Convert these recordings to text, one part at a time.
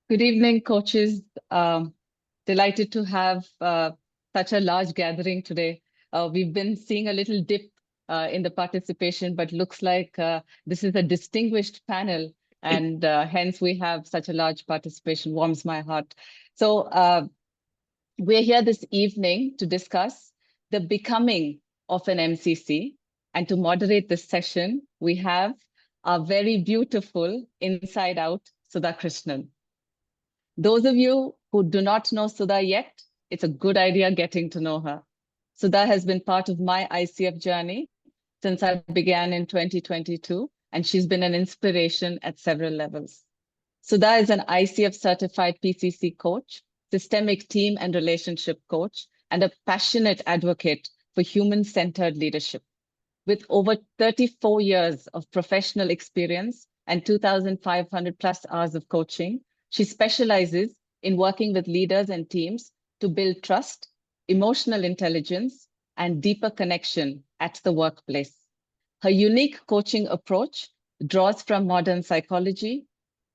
Good evening, coaches. Delighted to have such a large gathering today. We've been seeing a little dip in the participation, but looks like this is a distinguished panel, and hence we have such a large participation. Warms my heart. So we're here this evening to discuss the becoming of an MCC, and to moderate this session, we have our very beautiful inside out Sudha Krishnan. Those of you who do not know Sudha yet, it's a good idea getting to know her. Sudha has been part of my ICF journey since I began in 2022, and she's been an inspiration at several levels. Sudha is an ICF certified PCC coach, systemic team and relationship coach, and a passionate advocate for human-centered leadership. With over 34 years of professional experience and 2,500 plus hours of coaching, she specializes in working with leaders and teams to build trust, emotional intelligence, and deeper connection at the workplace. Her unique coaching approach draws from modern psychology,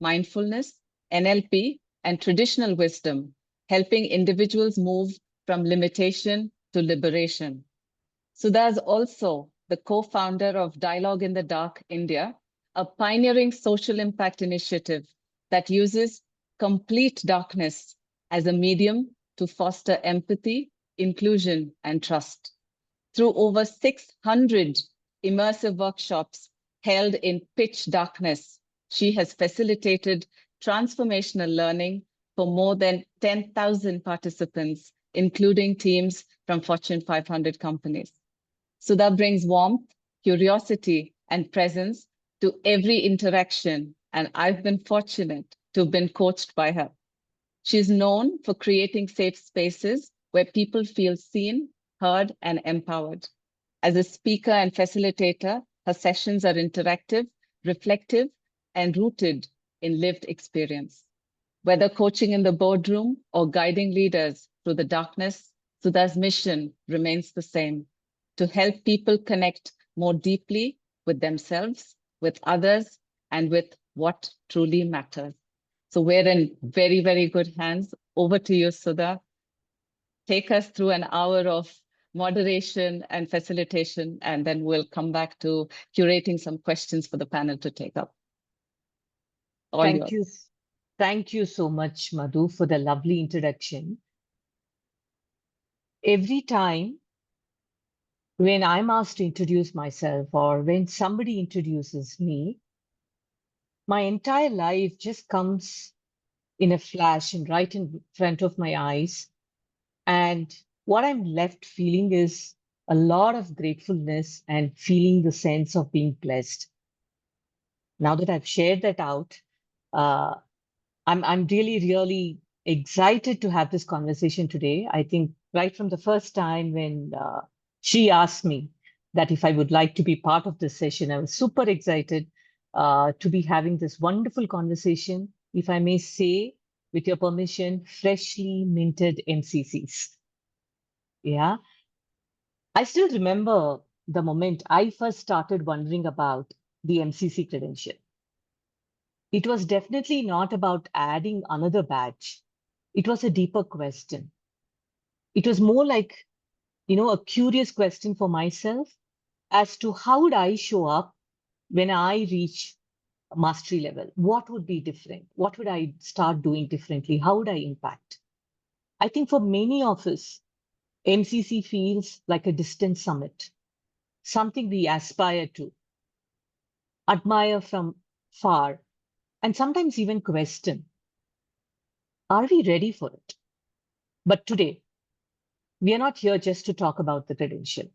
mindfulness, NLP, and traditional wisdom, helping individuals move from limitation to liberation. Sudha is also the co-founder of Dialogue in the Dark India, a pioneering social impact initiative that uses complete darkness as a medium to foster empathy, inclusion, and trust. Through over 600 immersive workshops held in pitch darkness, she has facilitated transformational learning for more than 10,000 participants, including teams from Fortune 500 companies. Sudha brings warmth, curiosity, and presence to every interaction, and I've been fortunate to have been coached by her. She's known for creating safe spaces where people feel seen, heard, and empowered. As a speaker and facilitator, her sessions are interactive, reflective, and rooted in lived experience. Whether coaching in the boardroom or guiding leaders through the darkness, Sudha's mission remains the same: to help people connect more deeply with themselves, with others, and with what truly matters. So we're in very, very good hands. Over to you, Sudha. Take us through an hour of moderation and facilitation, and then we'll come back to curating some questions for the panel to take up. All Thank yours. you. Thank you so much, Madhu, for the lovely introduction. Every time when I'm asked to introduce myself or when somebody introduces me, my entire life just comes in a flash and right in front of my eyes. And what I'm left feeling is a lot of gratefulness and feeling the sense of being blessed. Now that I've shared that out, I'm really, really excited to have this conversation today. I think right from the first time when she asked me that if I would like to be part of this session, I was super excited to be having this wonderful conversation, if I may say, with your permission, freshly minted MCCs. Yeah. I still remember the moment I first started wondering about the MCC credential. It was definitely not about adding another badge. It was a deeper question. It was more like, a curious question for myself as to how would I show up when I reach mastery level? What would be different? What would I start doing differently? How would I impact? I think for many of us, MCC feels like a distant summit, something we aspire to, admire from far, and sometimes even question. Are we ready for it? But today, we are not here just to talk about the credential.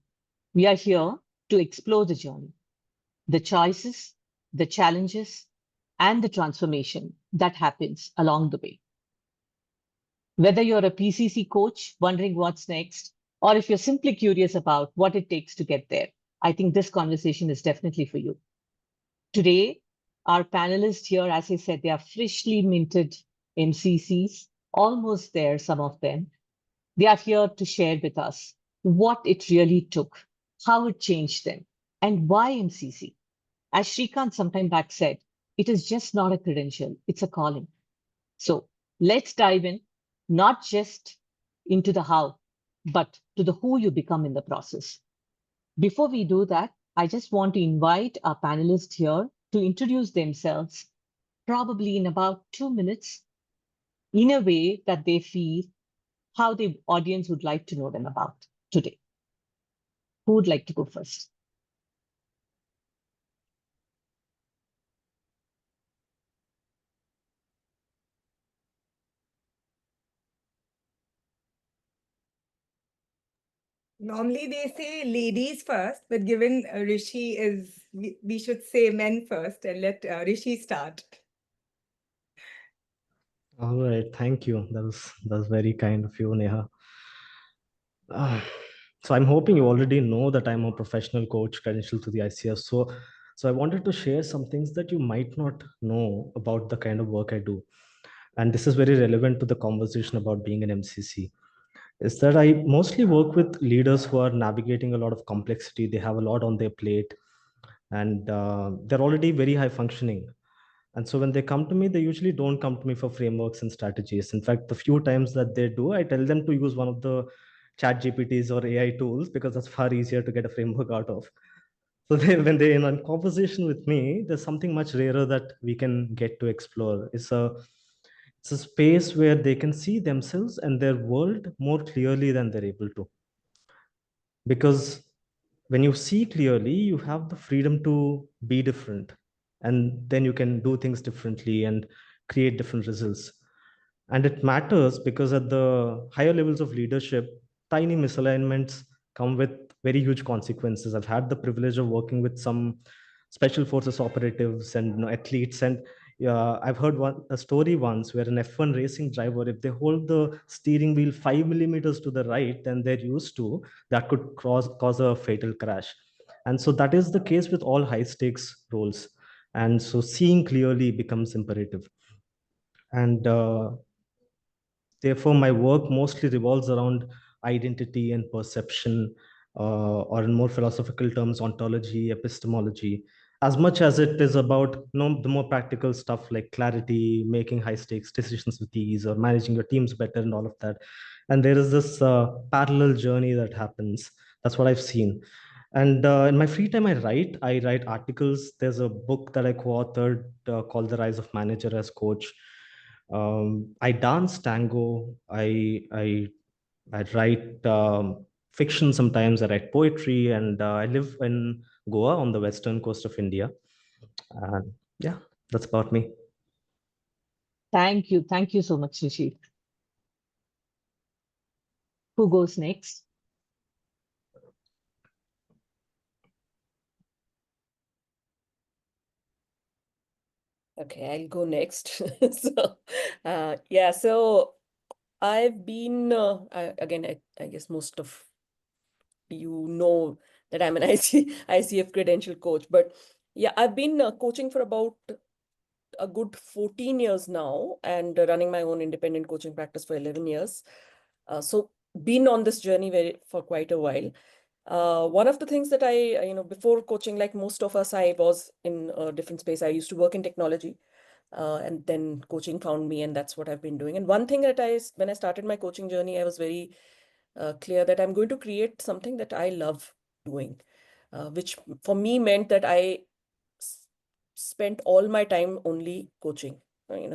We are here to explore the journey, the choices, the challenges, and the transformation that happens along the way. Whether you're a PCC coach wondering what's next, or if you're simply curious about what it takes to get there, I think this conversation is definitely for you. Today, our panelists here, as I said, they are freshly minted MCCs, almost there, some of them. They are here to share with us what it really took, how it changed them, and why MCC. As Shrikant sometime back said, it is just not a credential, it's a calling. So let's dive in, not just into the how, but to the who you become in the process. Before we do that, I just want to invite our panelists here to introduce themselves, probably in about 2 minutes, in a way that they feel how the audience would like to know them about today. Who would like to go first? Normally they say ladies first, but given Rishi is, we should say men first and let Rishi start. All right, thank you. That was very kind of you, Neha. So I'm hoping you already know that I'm a professional coach credentialed to the ICF. So I wanted to share some things that you might not know about the kind of work I do. And this is very relevant to the conversation about being an MCC. Is that I mostly work with leaders who are navigating a lot of complexity. They have a lot on their plate, and they're already very high functioning. And so when they come to me, they usually don't come to me for frameworks and strategies. In fact, the few times that they do, I tell them to use one of the chat GPTs or AI tools because that's far easier to get a framework out of. So when they're in a conversation with me, there's something much rarer that we can get to explore. It's a space where they can see themselves and their world more clearly than they're able to. Because when you see clearly, you have the freedom to be different, and then you can do things differently and create different results. And it matters because at the higher levels of leadership, tiny misalignments come with very huge consequences. I've had the privilege of working with some special forces operatives and athletes, and I've heard a story once where an F1 racing driver, if they hold the steering wheel 5 millimeters to the right than they're used to, that could cause a fatal crash. And so that is the case with all high stakes roles. And so seeing clearly becomes imperative. And therefore, my work mostly revolves around identity and perception, or in more philosophical terms, ontology, epistemology, as much as it is about the more practical stuff like clarity, making high stakes decisions with ease, or managing your teams better, and all of that. And there is this parallel journey that happens. That's what I've seen. And in my free time, I write articles. There's a book that I co-authored called The Rise of Manager as Coach. I dance tango. I write fiction sometimes. I write poetry, and I live in Goa on the western coast of India. And yeah, that's about me. Thank you. Thank you so much, Rishi. Who goes next? Okay, I'll go next. Yeah, so I've been, again, I guess most of you know that I'm an ICF credential coach, but yeah, I've been coaching for about a good 14 years now and running my own independent coaching practice for 11 years. So been on this journey for quite a while. One of the things that before coaching, like most of us, I was in a different space. I used to work in technology, and then coaching found me, and that's what I've been doing. And one thing that when I started my coaching journey, I was very clear that I'm going to create something that I love doing, which for me meant that I spent all my time only coaching.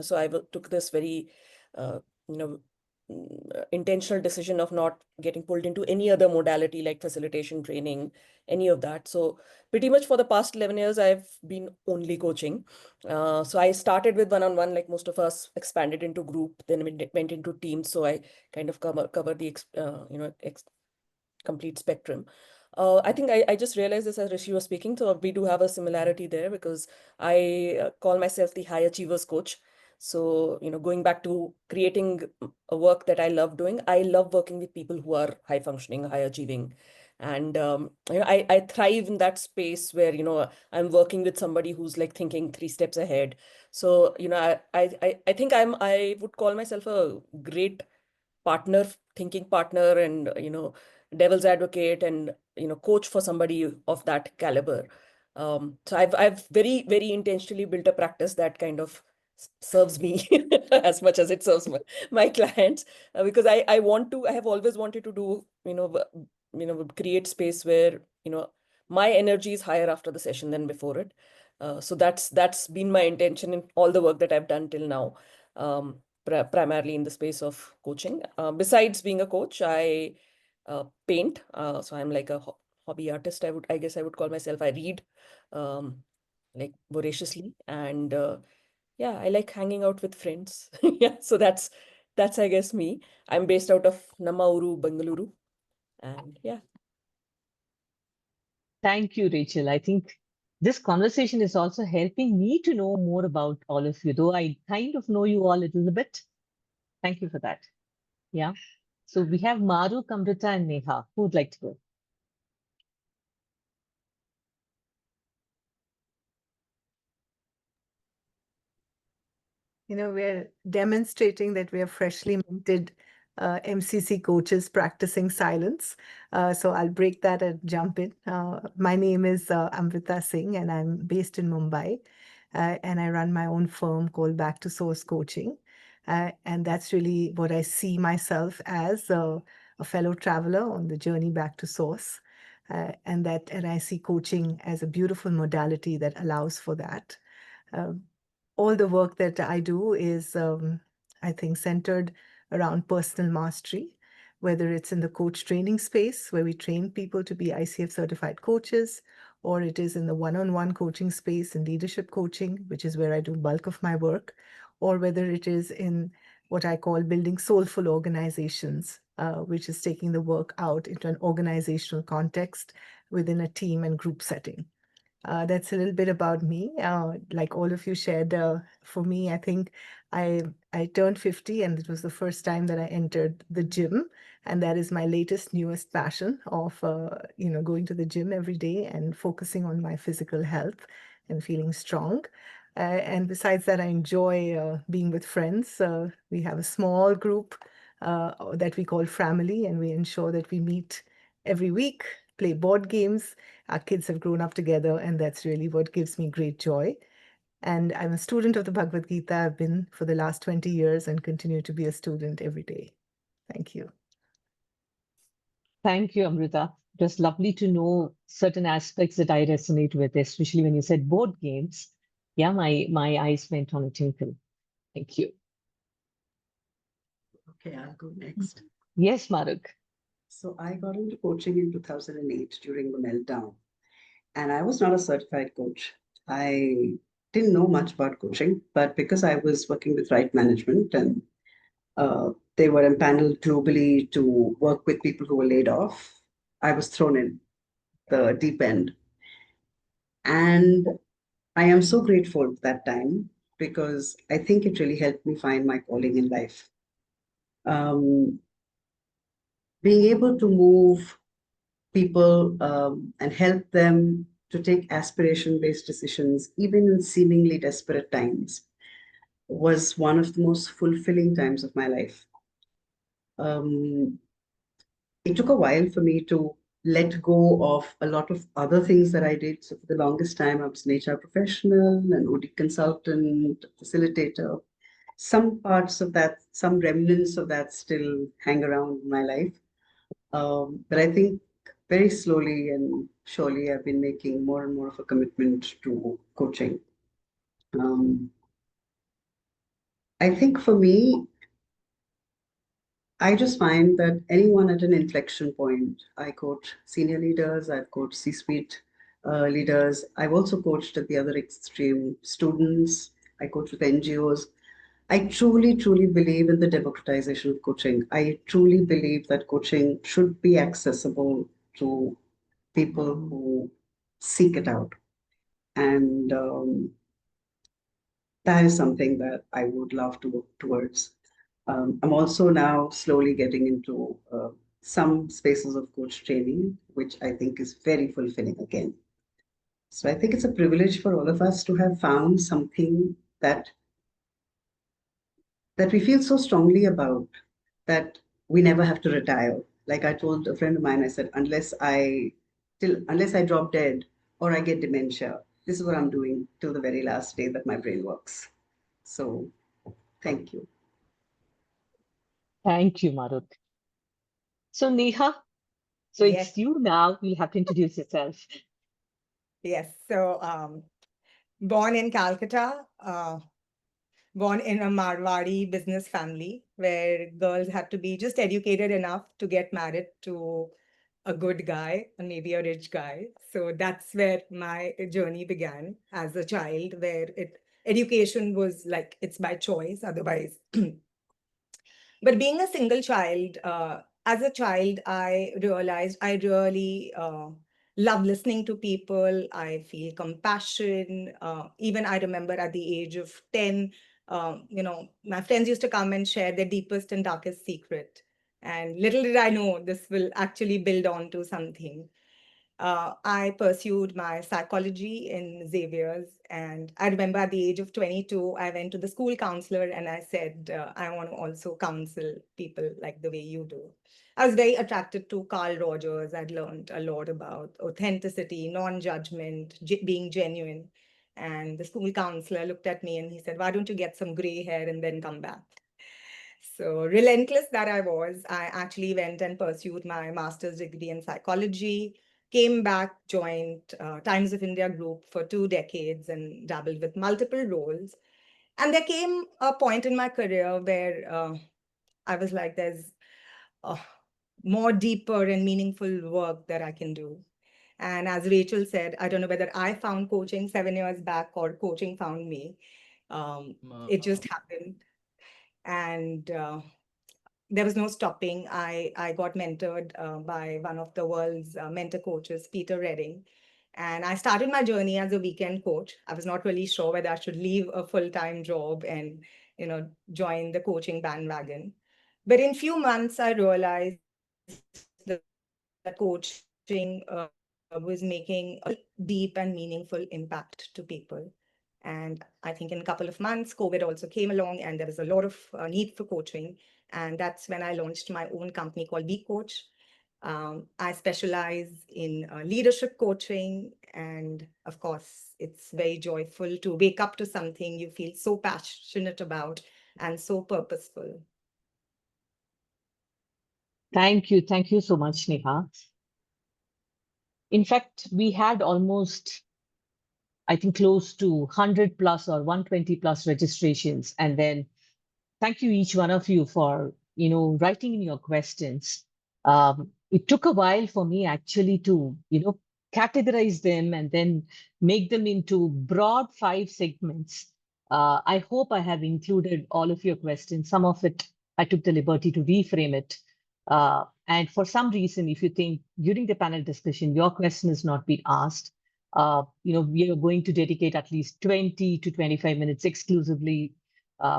So I took this very, you know, intentional decision of not getting pulled into any other modality like facilitation training, any of that. So pretty much for the past 11 years, I've been only coaching. So I started with one-on-one, like most of us, expanded into group, then went into teams. So I kind of cover the complete spectrum. I think I just realized this as Rishi was speaking. So we do have a similarity there because I call myself the high achievers coach. So, going back to creating a work that I love doing, I love working with people who are high functioning, high achieving. And, I thrive in that space where, I'm working with somebody who's like thinking 3 steps ahead. So, I think I would call myself a great thinking partner, and, devil's advocate, and, coach for somebody of that caliber. So I've very, very intentionally built a practice that kind of serves me as much as it serves my clients, because I have always wanted to do, create space where, my energy is higher after the session than before it. So that's been my intention in all the work that I've done till now, primarily in the space of coaching. Besides being a coach, I paint. So I'm like a hobby artist. I guess I would call myself. I read like voraciously, and yeah, I like hanging out with friends. Yeah, so that's I guess me. I'm based out of Namauru, Bengaluru, and yeah. Thank you, Rachel. I think this conversation is also helping me to know more about all of you, though I kind of know you all a little bit. Thank you for that. Yeah. So we have Mahrukh, Amrita, and Neha. Who would like to go? We're demonstrating that we are freshly minted MCC coaches practicing silence. So I'll break that and jump in. My name is Amrita Singh, and I'm based in Mumbai. And I run my own firm called Back to Source Coaching. And that's really what I see myself as, a fellow traveler on the journey back to source. And I see coaching as a beautiful modality that allows for that. All the work that I do is, I think, centered around personal mastery, whether it's in the coach training space where we train people to be ICF certified coaches, or it is in the one-on-one coaching space and leadership coaching, which is where I do bulk of my work, or whether it is in what I call building soulful organizations, which is taking the work out into an organizational context within a team and group setting. That's a little bit about me. Like all of you shared, for me, I think I turned 50, and it was the first time that I entered the gym, and that is my latest, newest passion of going to the gym every day and focusing on my physical health and feeling strong. And besides that, I enjoy being with friends. We have a small group that we call family, and we ensure that we meet every week, play board games. Our kids have grown up together, and that's really what gives me great joy. And I'm a student of the Bhagavad Gita. I've been for the last 20 years and continue to be a student every day. Thank you. Thank you, Amrita. It was lovely to know certain aspects that I resonate with, especially when you said board games. Yeah, my eyes went on a twinkle. Thank you. Okay, I'll go next. Yes, Mahrukh. So I got into coaching in 2008 during the meltdown. And I was not a certified coach. I didn't know much about coaching, but because I was working with right management and they were empaneled globally to work with people who were laid off, I was thrown in the deep end. And I am so grateful for that time because I think it really helped me find my calling in life. Being able to move people and help them to take aspiration-based decisions, even in seemingly desperate times, was one of the most fulfilling times of my life. It took a while for me to let go of a lot of other things that I did. So for the longest time, I was an HR professional, an OD consultant, facilitator. Some parts of that, some remnants of that still hang around in my life. But I think very slowly and surely, I've been making more and more of a commitment to coaching. I think for me, I just find that anyone at an inflection point, I coach senior leaders, I've coached C-suite leaders. I've also coached at the other extreme, students. I coach with NGOs. I truly, truly believe in the democratization of coaching. I truly believe that coaching should be accessible to people who seek it out. And that is something that I would love to work towards. I'm also now slowly getting into some spaces of coach training, which I think is very fulfilling again. So I think it's a privilege for all of us to have found something that we feel so strongly about that we never have to retire. Like I told a friend of mine, I said, unless I drop dead or I get dementia, this is what I'm doing till the very last day that my brain works. So thank you. Thank you, Mahrukh. So Neha, so Yes, it's you now. You'll have to introduce yourself. yes. So, born in Calcutta, born in a Marwari business family where girls had to be just educated enough to get married to a good guy and maybe a rich guy. So that's where my journey began as a child, where education was like it's by choice, otherwise. But being a single child, as a child, I realized I really love listening to people. I feel compassion. Even I remember at the age of 10, my friends used to come and share their deepest and darkest secret. And little did I know this will actually build on to something. I pursued my psychology in Xavier's, and I remember at the age of 22, I went to the school counselor and I said, I want to also counsel people like the way you do. I was very attracted to Carl Rogers. I'd learned a lot about authenticity, non-judgment, being genuine. And the school counselor looked at me and he said, why don't you get some gray hair and then come back? So relentless that I was, I actually went and pursued my master's degree in psychology, came back, joined Times of India group for 2 decades and dabbled with multiple roles. And there came a point in my career where I was like, there's more deeper and meaningful work that I can do. And as Rachel said, I don't know whether I found coaching 7 years back or coaching found me. It just happened. And there was no stopping. I got mentored by one of the world's mentor coaches, Peter Redding. And I started my journey as a weekend coach. I was not really sure whether I should leave a full-time job and, join the coaching bandwagon. But in few months, I realized that coaching was making a deep and meaningful impact to people. And I think in a couple of months, COVID also came along and there was a lot of need for coaching. And that's when I launched my own company called Be Coach. I specialize in leadership coaching. And of course, it's very joyful to wake up to something you feel so passionate about and so purposeful. Thank you. Thank you so much, Neha. In fact, we had almost, I think, close to 100 plus or 120 plus registrations. And then thank you, each one of you, for, writing in your questions. It took a while for me actually to, categorize them and then make them into broad 5 segments. I hope I have included all of your questions. Some of it, I took the liberty to reframe it. And for some reason, if you think during the panel discussion, your question has not been asked, we are going to dedicate at least 20 to 25 minutes exclusively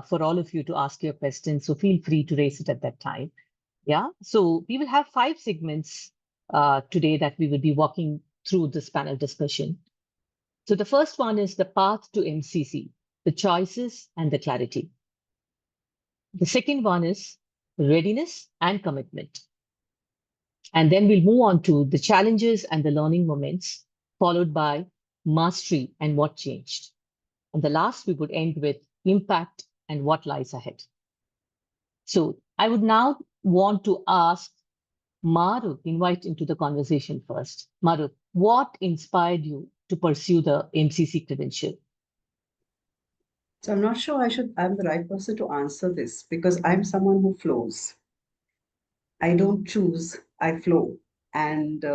for all of you to ask your questions. So feel free to raise it at that time. Yeah. So we will have 5 segments today that we will be walking through this panel discussion. So the first one is the path to MCC, the choices and the clarity. The second one is readiness and commitment. And then we'll move on to the challenges and the learning moments, followed by mastery and what changed. And the last, we would end with impact and what lies ahead. So I would now want to ask Mahrukh, invite into the conversation first. Mahrukh, what inspired you to pursue the MCC credential? So I'm not sure I'm the right person to answer this because I'm someone who flows. I don't choose, I flow. And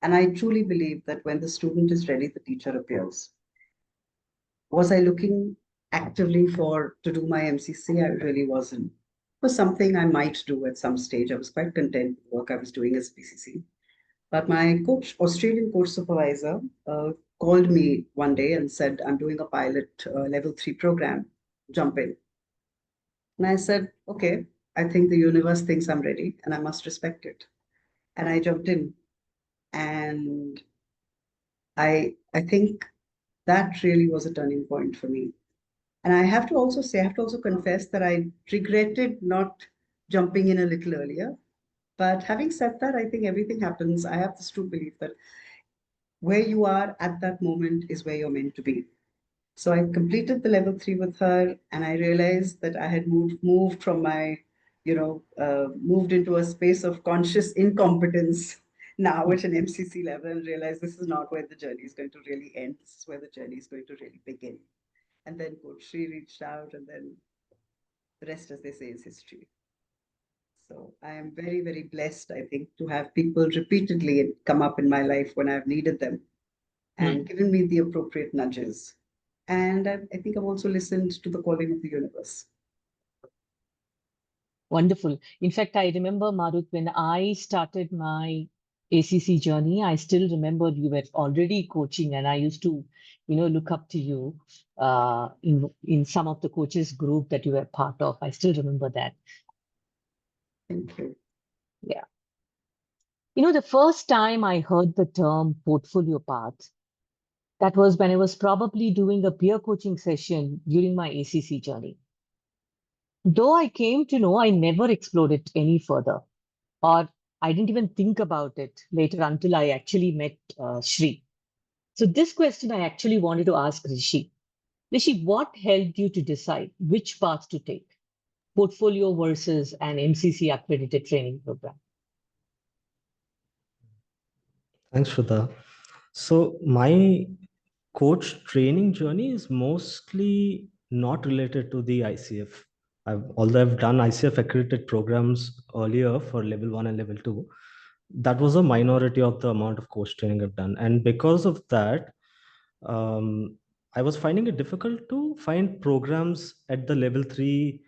I truly believe that when the student is ready, the teacher appears. Was I looking actively to do my MCC? I really wasn't. It was something I might do at some stage. I was quite content with the work I was doing as PCC. But my Australian coach supervisor, called me one day and said, I'm doing a pilot level 3 program, jump in. And I said, okay, I think the universe thinks I'm ready and I must respect it. And I jumped in. And I think that really was a turning point for me. And I have to also confess that I regretted not jumping in a little earlier. But having said that, I think everything happens. I have this true belief that where you are at that moment is where you're meant to be. So I completed the level 3 with her, and I realized that I had moved from my, moved into a space of conscious incompetence now at an MCC level, and realized this is not where the journey is going to really end. This is where the journey is going to really begin. And then Coach Sri reached out, and then the rest, as they say, is history. So I am very, very blessed, I think, to have people repeatedly come up in my life when I've needed them and given me the appropriate nudges. And I think I've also listened to the calling of the universe. Wonderful. In fact, I remember, Mahrukh, when I started my ACC journey, I still remember you were already coaching, and I used to, look up to you in some of the coaches group that you were part of. I still remember that. Thank you. Yeah. The first time I heard the term portfolio path, that was when I was probably doing a peer coaching session during my ACC journey. Though I came to know, I never explored it any further, or I didn't even think about it later until I actually met Sri. So this question I actually wanted to ask Rishi. Rishi, what helped you to decide which path to take, portfolio versus an MCC accredited training program? Thanks, Shudha. So my coach training journey is mostly not related to the ICF. Although I've done ICF accredited programs earlier for level 1 and level 2, that was a minority of the amount of coach training I've done. And because of that, I was finding it difficult to find programs at the level 3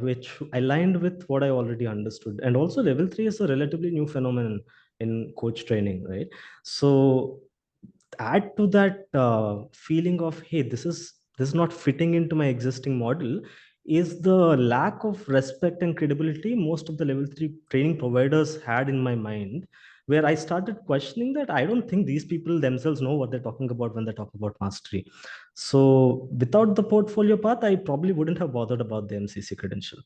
which aligned with what I already understood. And also level 3 is a relatively new phenomenon in coach training, right? So add to that feeling of, hey, this is not fitting into my existing model, is the lack of respect and credibility most of the level 3 training providers had in my mind, where I started questioning that I don't think these people themselves know what they're talking about when they talk about mastery. So without the portfolio path, I probably wouldn't have bothered about the MCC credential.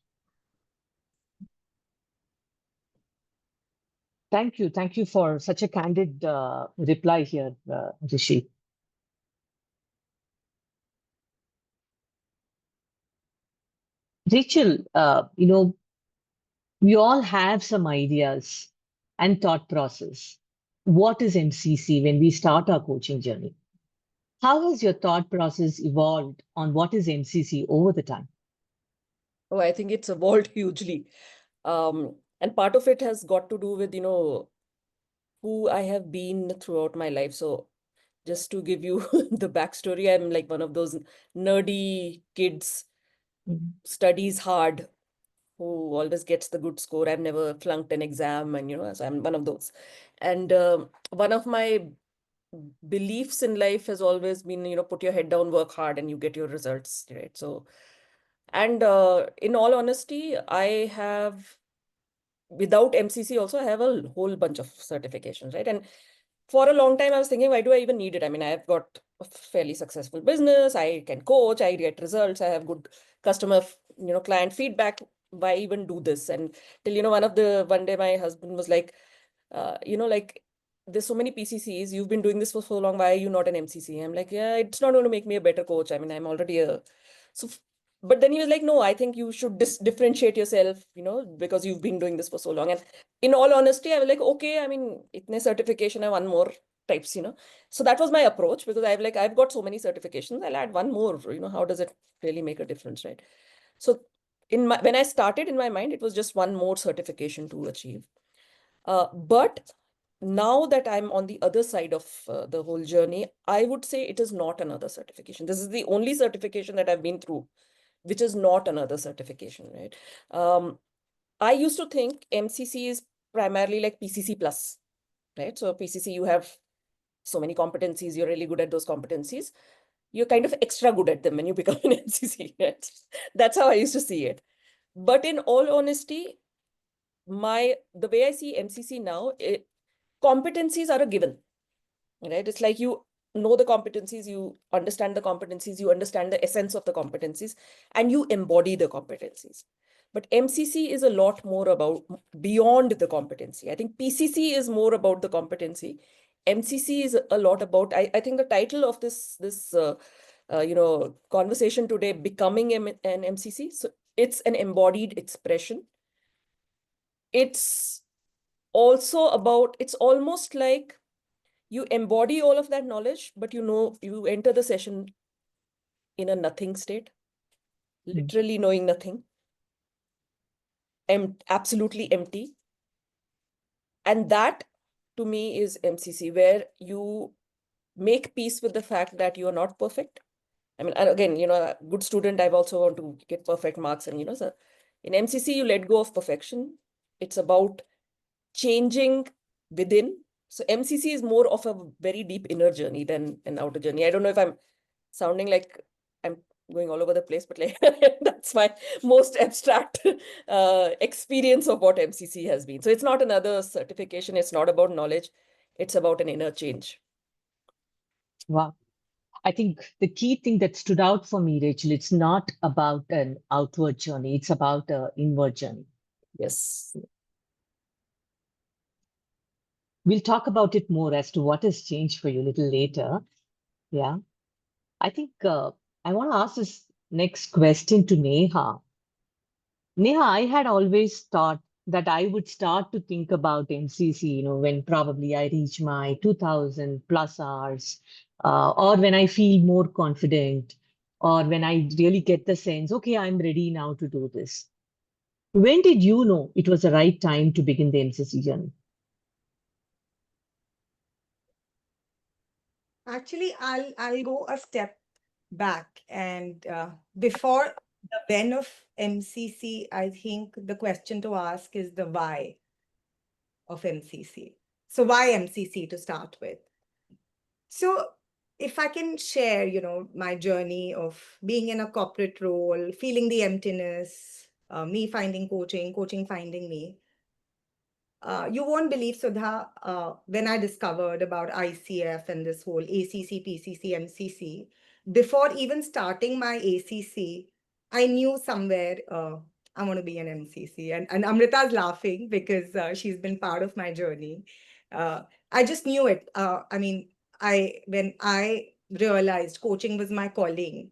Thank you. Thank you for such a candid reply here, Rishi. Rachel, we all have some ideas and thought process. What is MCC when we start our coaching journey? How has your thought process evolved on what is MCC over the time? Oh, I think it's evolved hugely. And part of it has got to do with, who I have been throughout my life. So just to give you the backstory, I'm like one of those nerdy kids, studies hard, who always gets the good score. I've never flunked an exam, and so I'm one of those. And one of my beliefs in life has always been, put your head down, work hard, and you get your results, right? So, and in all honesty, I have, without MCC also, I have a whole bunch of certifications, right? And for a long time, I was thinking, why do I even need it? I mean, I've got a fairly successful business. I can coach. I get results. I have good customer, client feedback. Why even do this? And till, one day my husband was like, like, there's so many PCCs. You've been doing this for so long. Why are you not an MCC? I'm like, yeah, it's not going to make me a better coach. I mean, I'm already but then he was like, no, I think you should differentiate yourself, because you've been doing this for so long. And in all honesty, I was like, okay, I mean, itne certification, I one more types, So that was my approach, because I've got so many certifications. I'll add one more, how does it really make a difference, right? So when I started, in my mind, it was just one more certification to achieve. But now that I'm on the other side of the whole journey, I would say it is not another certification. This is the only certification that I've been through, which is not another certification, right? I used to think MCC is primarily like PCC plus, right? So PCC, you have so many competencies, you're really good at those competencies. You're kind of extra good at them when you become an MCC, right? That's how I used to see it. But in all honesty, the way I see MCC now, competencies are a given, right? It's like you know the competencies, you understand the essence of the competencies, and you embody the competencies. But MCC is a lot more about beyond the competency. I think PCC is more about the competency. MCC is a lot about, I think the title of this conversation today, becoming an MCC. So it's an embodied expression. It's also about, it's almost like you embody all of that knowledge, but you enter the session in a nothing state, literally knowing nothing, absolutely empty. And that to me is MCC, where you make peace with the fact that you are not perfect. I mean, and again, a good student, I've also want to get perfect marks. And, so in MCC, you let go of perfection. It's about changing within. So MCC is more of a very deep inner journey than an outer journey. I don't know if I'm sounding like I'm going all over the place, but like that's my most abstract experience of what MCC has been. So it's not another certification. It's not about knowledge. It's about an inner change. Wow. I think the key thing that stood out for me, Rachel, it's not about an outward journey. It's about an inward journey. Yes. We'll talk about it more as to what has changed for you a little later. Yeah. I think I want to ask this next question to Neha. Neha, I had always thought that I would start to think about MCC, when probably I reach my 2000 plus hours, or when I feel more confident, or when I really get the sense, okay, I'm ready now to do this. When did you know it was the right time to begin the MCC journey? Actually, I'll go a step back, and before the when of MCC, I think the question to ask is the why of MCC. So why MCC to start with? So if I can share, my journey of being in a corporate role, feeling the emptiness, me finding coaching, coaching finding me. You won't believe, Sudha, when I discovered about ICF and this whole ACC, PCC, MCC, before even starting my ACC, I knew somewhere I want to be an MCC. And Amrita's laughing because she's been part of my journey. I just knew it. When I realized coaching was my calling,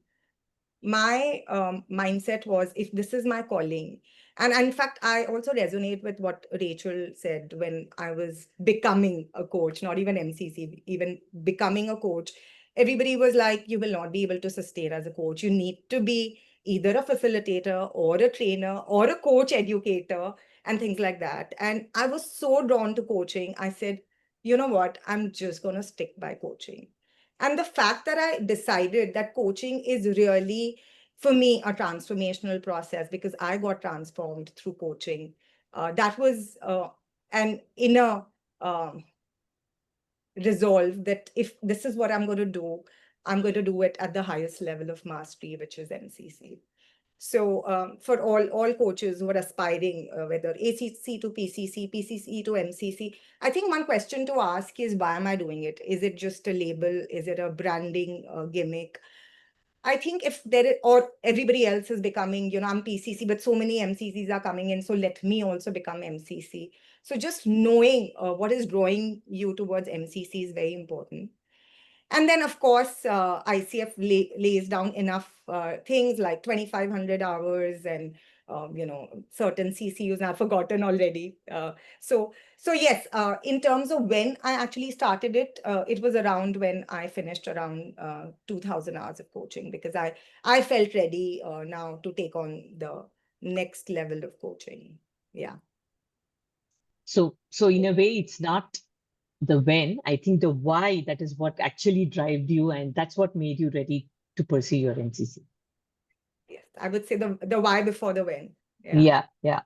my mindset was, if this is my calling, and in fact, I also resonate with what Rachel said when I was becoming a coach, not even MCC, even becoming a coach. Everybody was like, you will not be able to sustain as a coach. You need to be either a facilitator or a trainer or a coach educator and things like that. And I was so drawn to coaching. I said, you know what? I'm just going to stick by coaching. And the fact that I decided that coaching is really, for me, a transformational process because I got transformed through coaching. That was an inner resolve that if this is what I'm going to do, I'm going to do it at the highest level of mastery, which is MCC. So for all coaches who are aspiring, whether ACC to PCC, PCC to MCC, I think one question to ask is, why am I doing it? Is it just a label? Is it a branding gimmick? I think if there is, or everybody else is becoming, I'm PCC, but so many MCCs are coming in, so let me also become MCC. So just knowing what is drawing you towards MCC is very important. And then, of course, ICF lays down enough things like 2,500 hours and, certain CCUs I've forgotten already. So yes, in terms of when I actually started it, it was around when I finished around 2,000 hours of coaching because I felt ready now to take on the next level of coaching. Yeah. So in a way, it's not the when, I think the why, that is what actually drove you, and that's what made you ready to pursue your MCC. Yes, I would say the why before the when. Yeah. Yeah.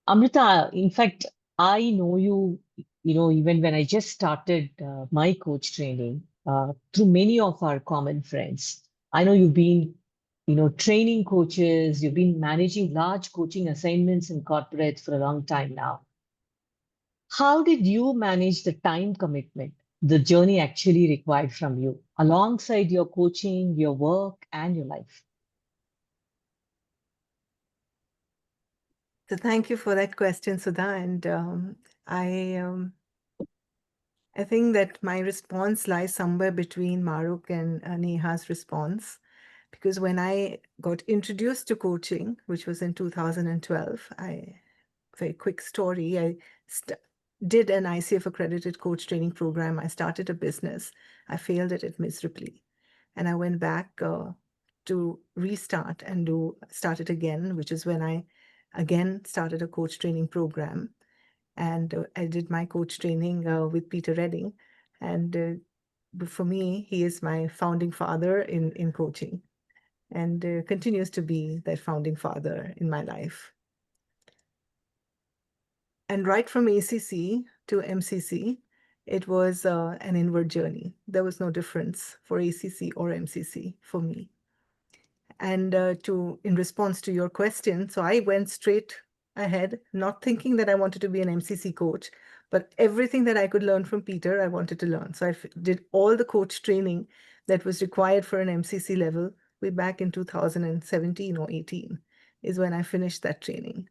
Amrita, in fact, I know you, even when I just started my coach training, through many of our common friends. I know you've been, training coaches, you've been managing large coaching assignments in corporates for a long time now. How did you manage the time commitment the journey actually required from you alongside your coaching, your work, and your life? So thank you for that question, Sudha. And I think that my response lies somewhere between Mahrukh and Neha's response. Because when I got introduced to coaching, which was in 2012, very quick story, I did an ICF accredited coach training program. I started a business. I failed at it miserably. And I went back to restart and start it again, which is when I again started a coach training program. And I did my coach training with Peter Redding. And for me, he is my founding father in coaching, and continues to be that founding father in my life. And right from ACC to MCC, it was an inward journey. There was no difference for ACC or MCC for me. And in response to your question, so I went straight ahead, not thinking that I wanted to be an MCC coach, but everything that I could learn from Peter, I wanted to learn. So I did all the coach training that was required for an MCC level way back in 2017 or 18 is when I finished that training.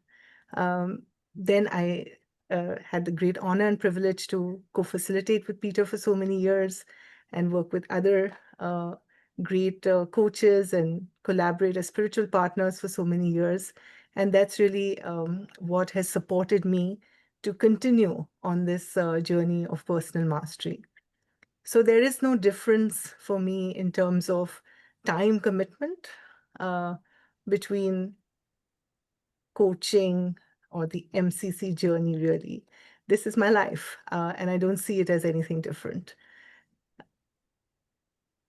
Then I had the great honor and privilege to co-facilitate with Peter for so many years and work with other great coaches and collaborate as spiritual partners for so many years. And that's really what has supported me to continue on this journey of personal mastery. So there is no difference for me in terms of time commitment between coaching or the MCC journey, really. This is my life, and I don't see it as anything different.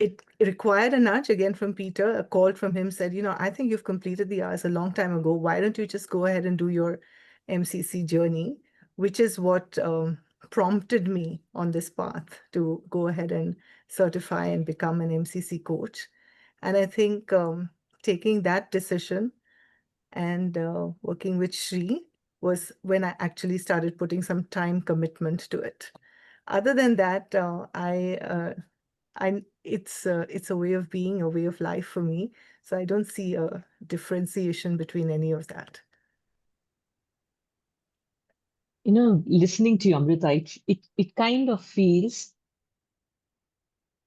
It required a nudge again from Peter. A call from him said, I think you've completed the hours a long time ago. Why don't you just go ahead and do your MCC journey, which is what prompted me on this path to go ahead and certify and become an MCC coach. And I think taking that decision and working with Shri was when I actually started putting some time commitment to it. Other than that, it's a way of being, a way of life for me. So I don't see a differentiation between any of that. Listening to you, Amrita, it kind of feels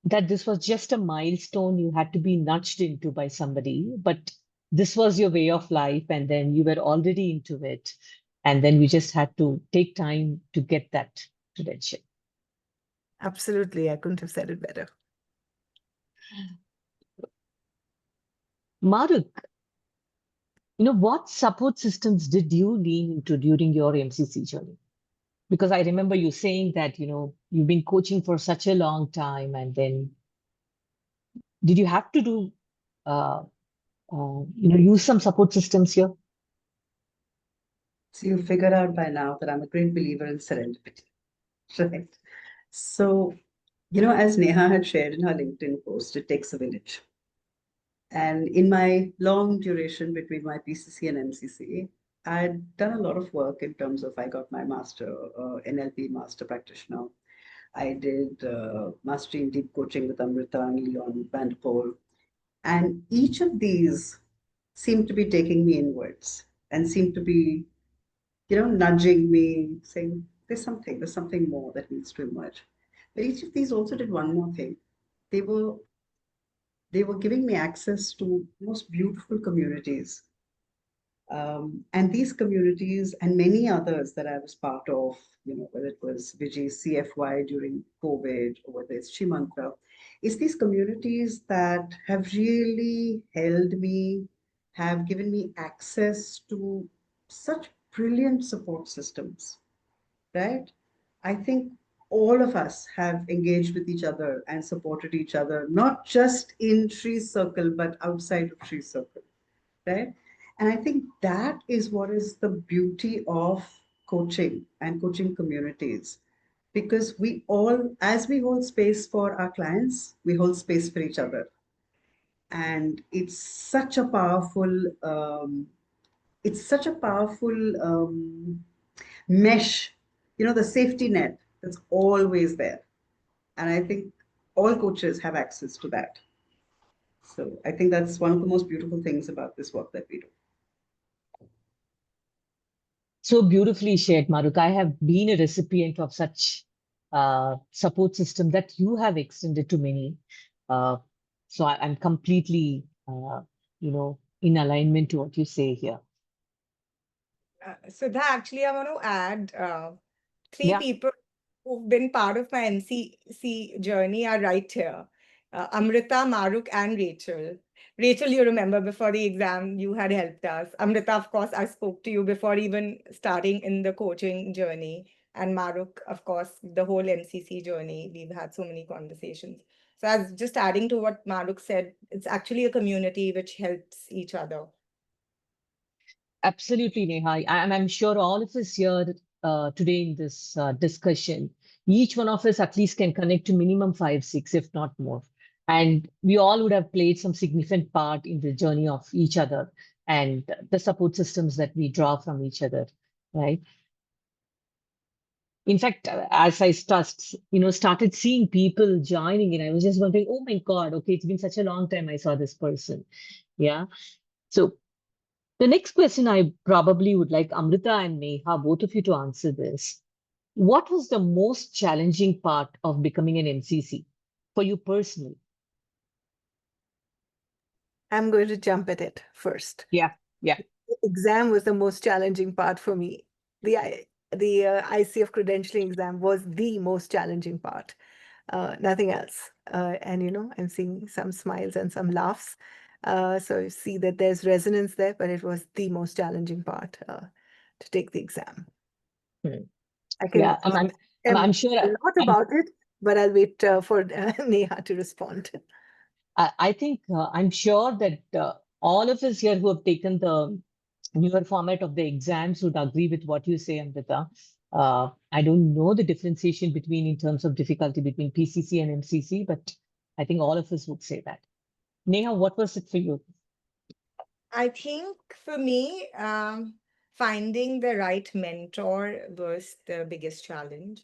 that this was just a milestone you had to be nudged into by somebody, but this was your way of life, and then you were already into it, and then you just had to take time to get that credential. Absolutely. I couldn't have said it better. Mahrukh, what support systems did you lean into during your MCC journey? Because I remember you saying that, you've been coaching for such a long time, and then did you have to do, use some support systems here? So you figure out by now that I'm a great believer in serendipity, right? So, as Neha had shared in her LinkedIn post, it takes a village. And in my long duration between my PCC and MCC, I'd done a lot of work in terms of I got my master, NLP master practitioner. I did mastery in deep coaching with Amrita and Leon Vanderpool. And each of these seemed to be taking me inwards and seemed to be, nudging me, saying, there's something more that needs to emerge. But each of these also did one more thing. They were giving me access to most beautiful communities. And these communities and many others that I was part of, whether it was Vijay's CFY during COVID or whether it's Shimantra, it's these communities that have really held me, have given me access to such brilliant support systems, right? I think all of us have engaged with each other and supported each other, not just in Shri's circle, but outside of Shri's circle, right? And I think that is what is the beauty of coaching and coaching communities. Because we all, as we hold space for our clients, we hold space for each other. And it's such a powerful, mesh, the safety net that's always there. And I think all coaches have access to that. So I think that's one of the most beautiful things about this work that we do. So beautifully shared, Mahrukh. I have been a recipient of such support system that you have extended to many. So I'm completely, in alignment to what you say here. So that actually I want to add three Yeah. people who've been part of my MCC journey are right here. Amrita, Mahrukh, and Rachel. Rachel, you remember before the exam, you had helped us. Amrita, of course, I spoke to you before even starting in the coaching journey. And Mahrukh, of course, the whole MCC journey. We've had so many conversations. So as just adding to what Mahrukh said, it's actually a community which helps each other. Absolutely, Neha. I'm sure all of us here today in this discussion, each one of us at least can connect to minimum 5, 6, if not more. And we all would have played some significant part in the journey of each other and the support systems that we draw from each other, right? In fact, as I started seeing people joining in, I was just wondering, oh my God, okay, it's been such a long time I saw this person. Yeah. So the next question I probably would like Amrita and Neha, both of you to answer this. What was the most challenging part of becoming an MCC for you personally? I'm going to jump at it first. Yeah. The exam was the most challenging part for me. The ICF credentialing exam was the most challenging part. Nothing else. And I'm seeing some smiles and some laughs. So you see that there's resonance there, but it was the most challenging part to take the exam. I can Yeah, I'm sure a lot about it, but I'll wait for Neha to respond. I think I'm sure that all of us here who have taken the newer format of the exams would agree with what you say, Amrita. I don't know the differentiation between in terms of difficulty between PCC and MCC, but I think all of us would say that. Neha, what was it for you? I think for me, finding the right mentor was the biggest challenge.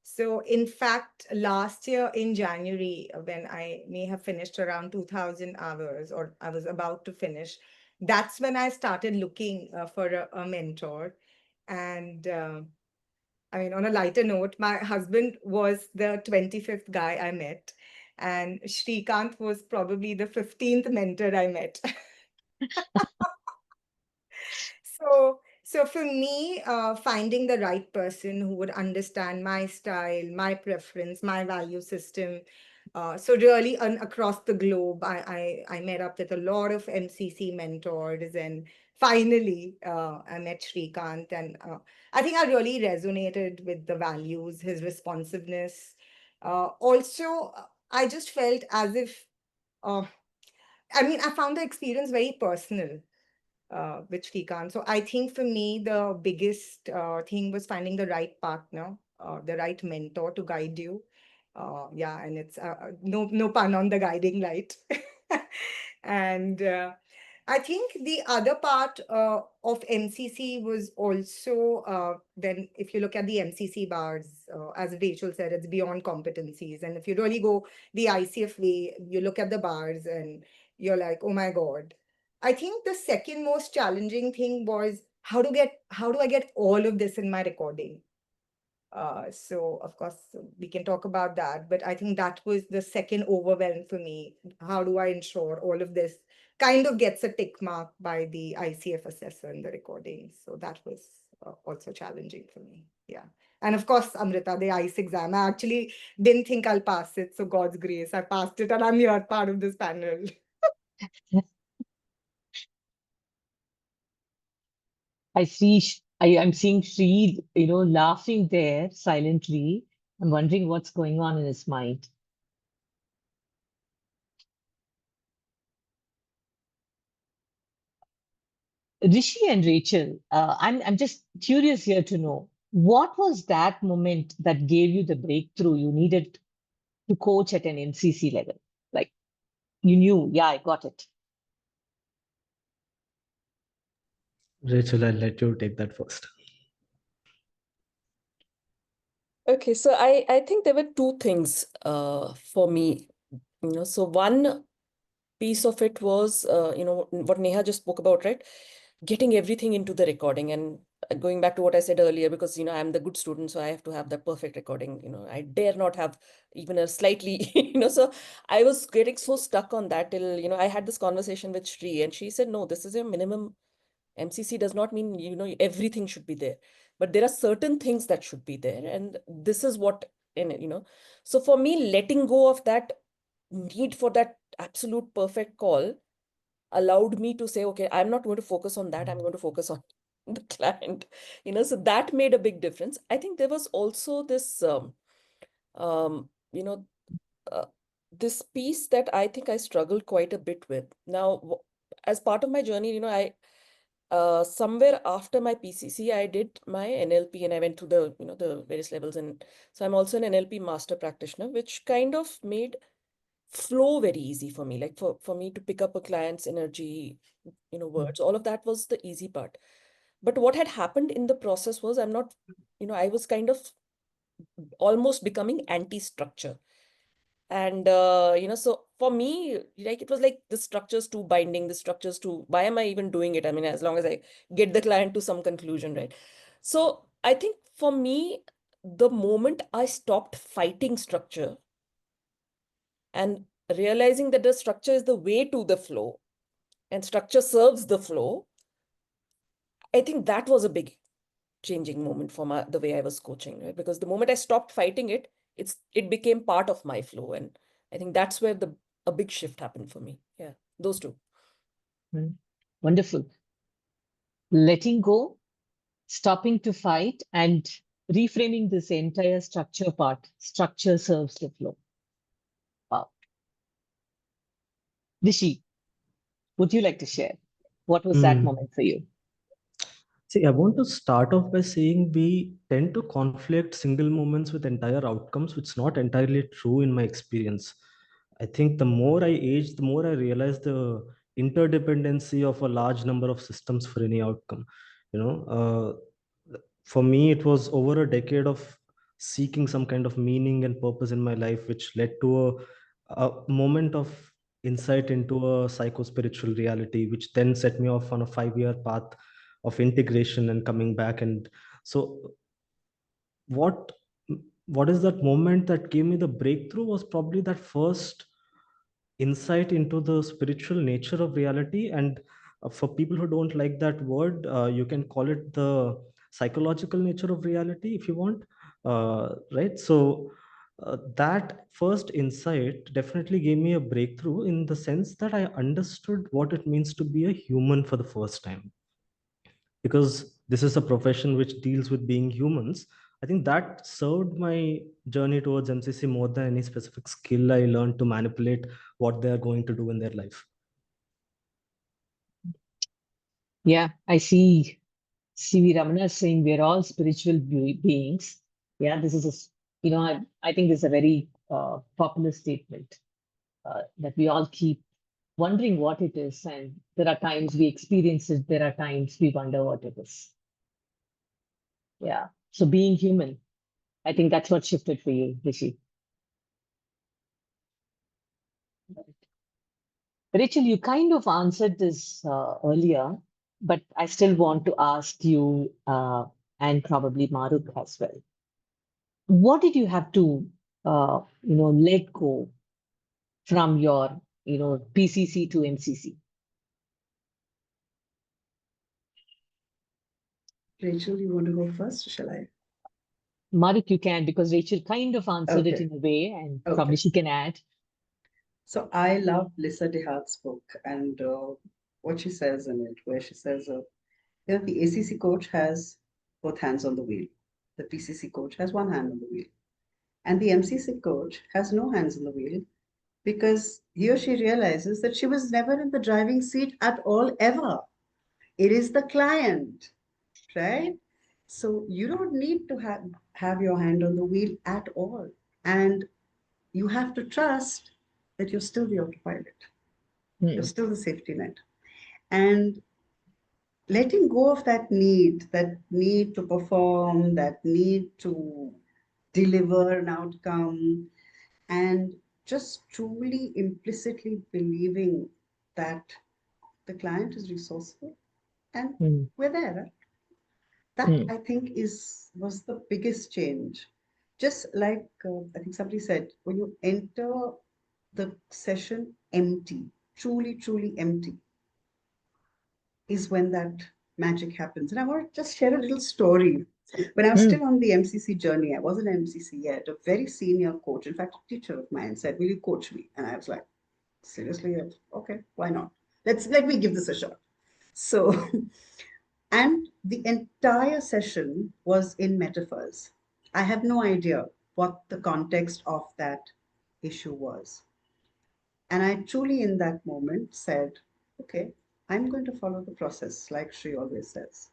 So, in fact, last year in January, when I may have finished around 2000 hours, or I was about to finish, that's when I started looking for a mentor. And I mean, on a lighter note, my husband was the 25th guy I met, and Shrikant was probably the 15th mentor I met. So for me, finding the right person who would understand my style, my preference, my value system. So really across the globe, I met up with a lot of MCC mentors, and finally I met Shrikant, and I think I really resonated with the values, his responsiveness. Also, I just felt as if, I found the experience very personal with Shrikant. So I think for me, the biggest thing was finding the right partner, the right mentor to guide you. And it's no pun on the guiding light. And I think the other part of MCC was also then if you look at the MCC bars, as Rachel said, it's beyond competencies. And if you really go the ICF way, you look at the bars and you're like, oh my God. I think the second most challenging thing was how do I get all of this in my recording? So of course we can talk about that, but I think that was the second overwhelm for me. How do I ensure all of this kind of gets a tick mark by the ICF assessor in the recording? So that was also challenging for me. Yeah. And of course, Amrita, the ICE exam, I actually didn't think I'll pass it. So God's grace, I passed it and I'm here part of this panel. I'm seeing Sri, laughing there silently. I'm wondering what's going on in his mind. Rishi and Rachel, I'm just curious here to know what was that moment that gave you the breakthrough you needed to coach at an MCC level? Like you knew, yeah, I got it. Rachel, I'll let you take that first. Okay, so I think there were two things for me. So one piece of it was, what Neha just spoke about, right? Getting everything into the recording. And going back to what I said earlier, because, you know, I'm the good student, so I have to have the perfect recording. You know, I dare not have even a slightly, you know, so I was getting so stuck on that till, you know, I had this conversation with Shri, and she said, no, this is a minimum. MCC does not mean, you know, everything should be there, but there are certain things that should be there. And this is what, you know, so for me, letting go of that need for that absolute perfect call allowed me to say, okay, I'm not going to focus on that. I'm going to focus on the client, you know, so that made a big difference. I think there was also this, you know, this piece that I think I struggled quite a bit with. Now, as part of my journey, you know, somewhere after my PCC, I did my NLP, and I went through the, you know, the various levels. And so I'm also an NLP master practitioner, which kind of made flow very easy for me. Like for me to pick up a client's energy, you know, words, all of that was the easy part. But what had happened in the process was I'm not, you know, I was kind of almost becoming anti-structure. And, you know, so for me, like, it was like the structure's too binding, the structure's too, why am I even doing it? I mean, as long as I get the client to some conclusion, right? So I think for me, the moment I stopped fighting structure and realizing that the structure is the way to the flow and structure serves the flow, I think that was a big changing moment for the way I was coaching, right? Because the moment I stopped fighting it, it became part of my flow. And I think that's where a big shift happened for me. Yeah, those two. Wonderful. Letting go, stopping to fight, and reframing this entire structure part. Structure serves the flow. Wow. Rishi, would you like to share? What was that moment for you? See, I want to start off by saying we tend to conflict single moments with entire outcomes, which is not entirely true in my experience. I think the more I age, the more I realize the interdependency of a large number of systems for any outcome. You know, for me, it was over a decade of seeking some kind of meaning and purpose in my life, which led to a moment of insight into a psycho-spiritual reality, which then set me off on a 5-year path of integration and coming back. And so what is that moment that gave me the breakthrough was probably that first insight into the spiritual nature of reality. And for people who don't like that word, you can call it the psychological nature of reality if you want, right? So that first insight definitely gave me a breakthrough in the sense that I understood what it means to be a human for the first time, because this is a profession which deals with being humans. I think that served my journey towards MCC more than any specific skill I learned to manipulate what they are going to do in their life. Yeah, I see C.V. Ramana saying we're all spiritual beings. Yeah, this is you know, I think this is a very popular statement that we all keep wondering what it is. And there are times we experience it, there are times we wonder what it is. Yeah. So being human, I think that's what shifted for you, Rishi. Rachel, you kind of answered this earlier, but I still want to ask you and probably Mahrukh as well. What did you have to, you know, let go from your, you know, PCC to MCC? Rachel, you want to go first, or shall I? Mahrukh, you can, because Rachel kind of answered it Okay. in a way, and Okay. probably she can add. So I love Lisa DeHart's book and what she says in it, where she says, you know, the ACC coach has both hands on the wheel. The PCC coach has one hand on the wheel. And the MCC coach has no hands on the wheel because he or she realizes that she was never in the driving seat at all, ever. It is the client, right? So you don't need to have your hand on the wheel at all. And you have to trust that you're still the autopilot. You're still the safety net. And letting go of that need to perform, that need to deliver an outcome, and just truly implicitly believing that the client is resourceful and we're there. Right? That I think was the biggest change. Just like I think somebody said, when you enter the session empty, truly, truly empty, is when that magic happens. And I want to just share a little story. When I was still on the MCC journey, I wasn't an MCC yet, a very senior coach, in fact, a teacher of mine said, will you coach me? And I was like, seriously? Okay, why not? Let me give this a shot. So, and the entire session was in metaphors. I have no idea what the context of that issue was. And I truly, in that moment, said, okay, I'm going to follow the process, like Shri always says.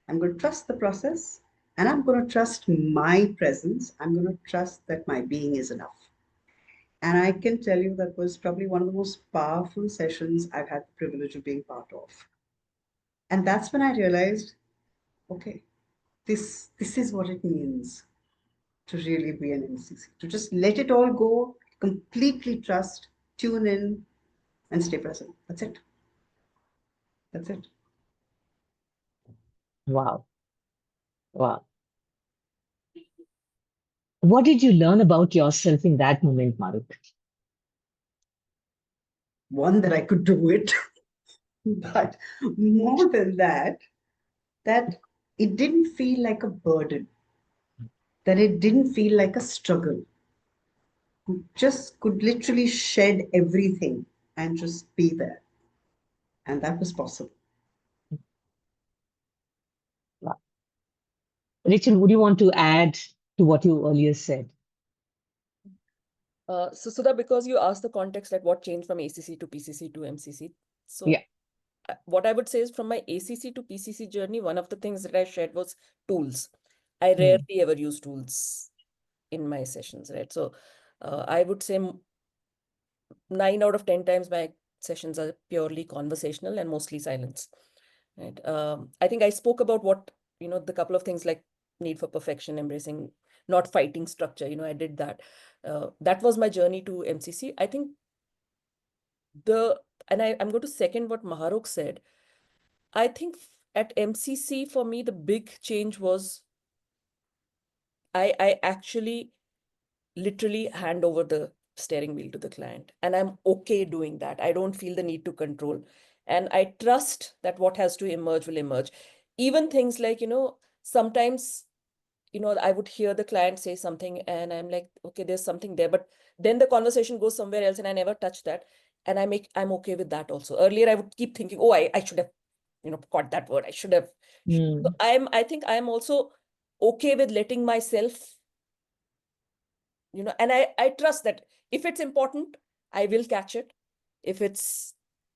I'm going to trust the process, and I'm going to trust my presence. I'm going to trust that my being is enough. And I can tell you that was probably one of the most powerful sessions I've had the privilege of being part of. And that's when I realized, okay, this is what it means to really be an MCC, to just let it all go, completely trust, tune in, and stay present. That's it. That's it. Wow. Wow. What did you learn about yourself in that moment, Mahrukh? One, that I could do it, but more than that, that it didn't feel like a burden, that it didn't feel like a struggle. You just could literally shed everything and just be there. And that was possible. Wow. Rachel, would you want to add to what you earlier said? So Sudha, because you asked the context, like what changed from ACC to PCC to MCC. So Yeah. What I would say is, from my ACC to PCC journey, one of the things that I shared was tools. I rarely ever use tools in my sessions, right? So I would say 9 out of 10 times my sessions are purely conversational and mostly silence, right? I think I spoke about what, the couple of things like need for perfection, embracing, not fighting structure. I did that. That was my journey to MCC. I think I'm going to second what Mahrukh said. I think at MCC, for me, the big change was I actually literally hand over the steering wheel to the client, and I'm okay doing that. I don't feel the need to control, and I trust that what has to emerge will emerge. Even things like, sometimes, I would hear the client say something and I'm like, okay, there's something there, but then the conversation goes somewhere else and I never touch that. And I'm okay with that also. Earlier, I would keep thinking, oh, I should have, caught that word. I should have. So I think I'm also okay with letting myself, and I trust that if it's important, I will catch it.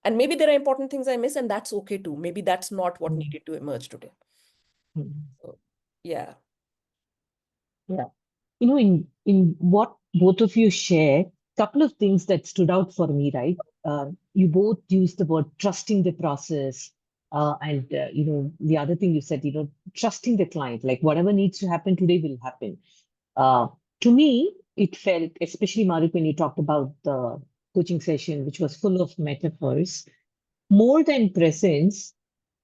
And maybe there are important things I miss, and that's okay too. Maybe that's not what needed to emerge today. So, yeah. Yeah. In what both of you share, couple of things that stood out for me, right? You both used the word trusting the process. And the other thing you said, trusting the client, like whatever needs to happen today will happen. To me, it felt, especially Mahrukh, when you talked about the coaching session, which was full of metaphors, more than presence,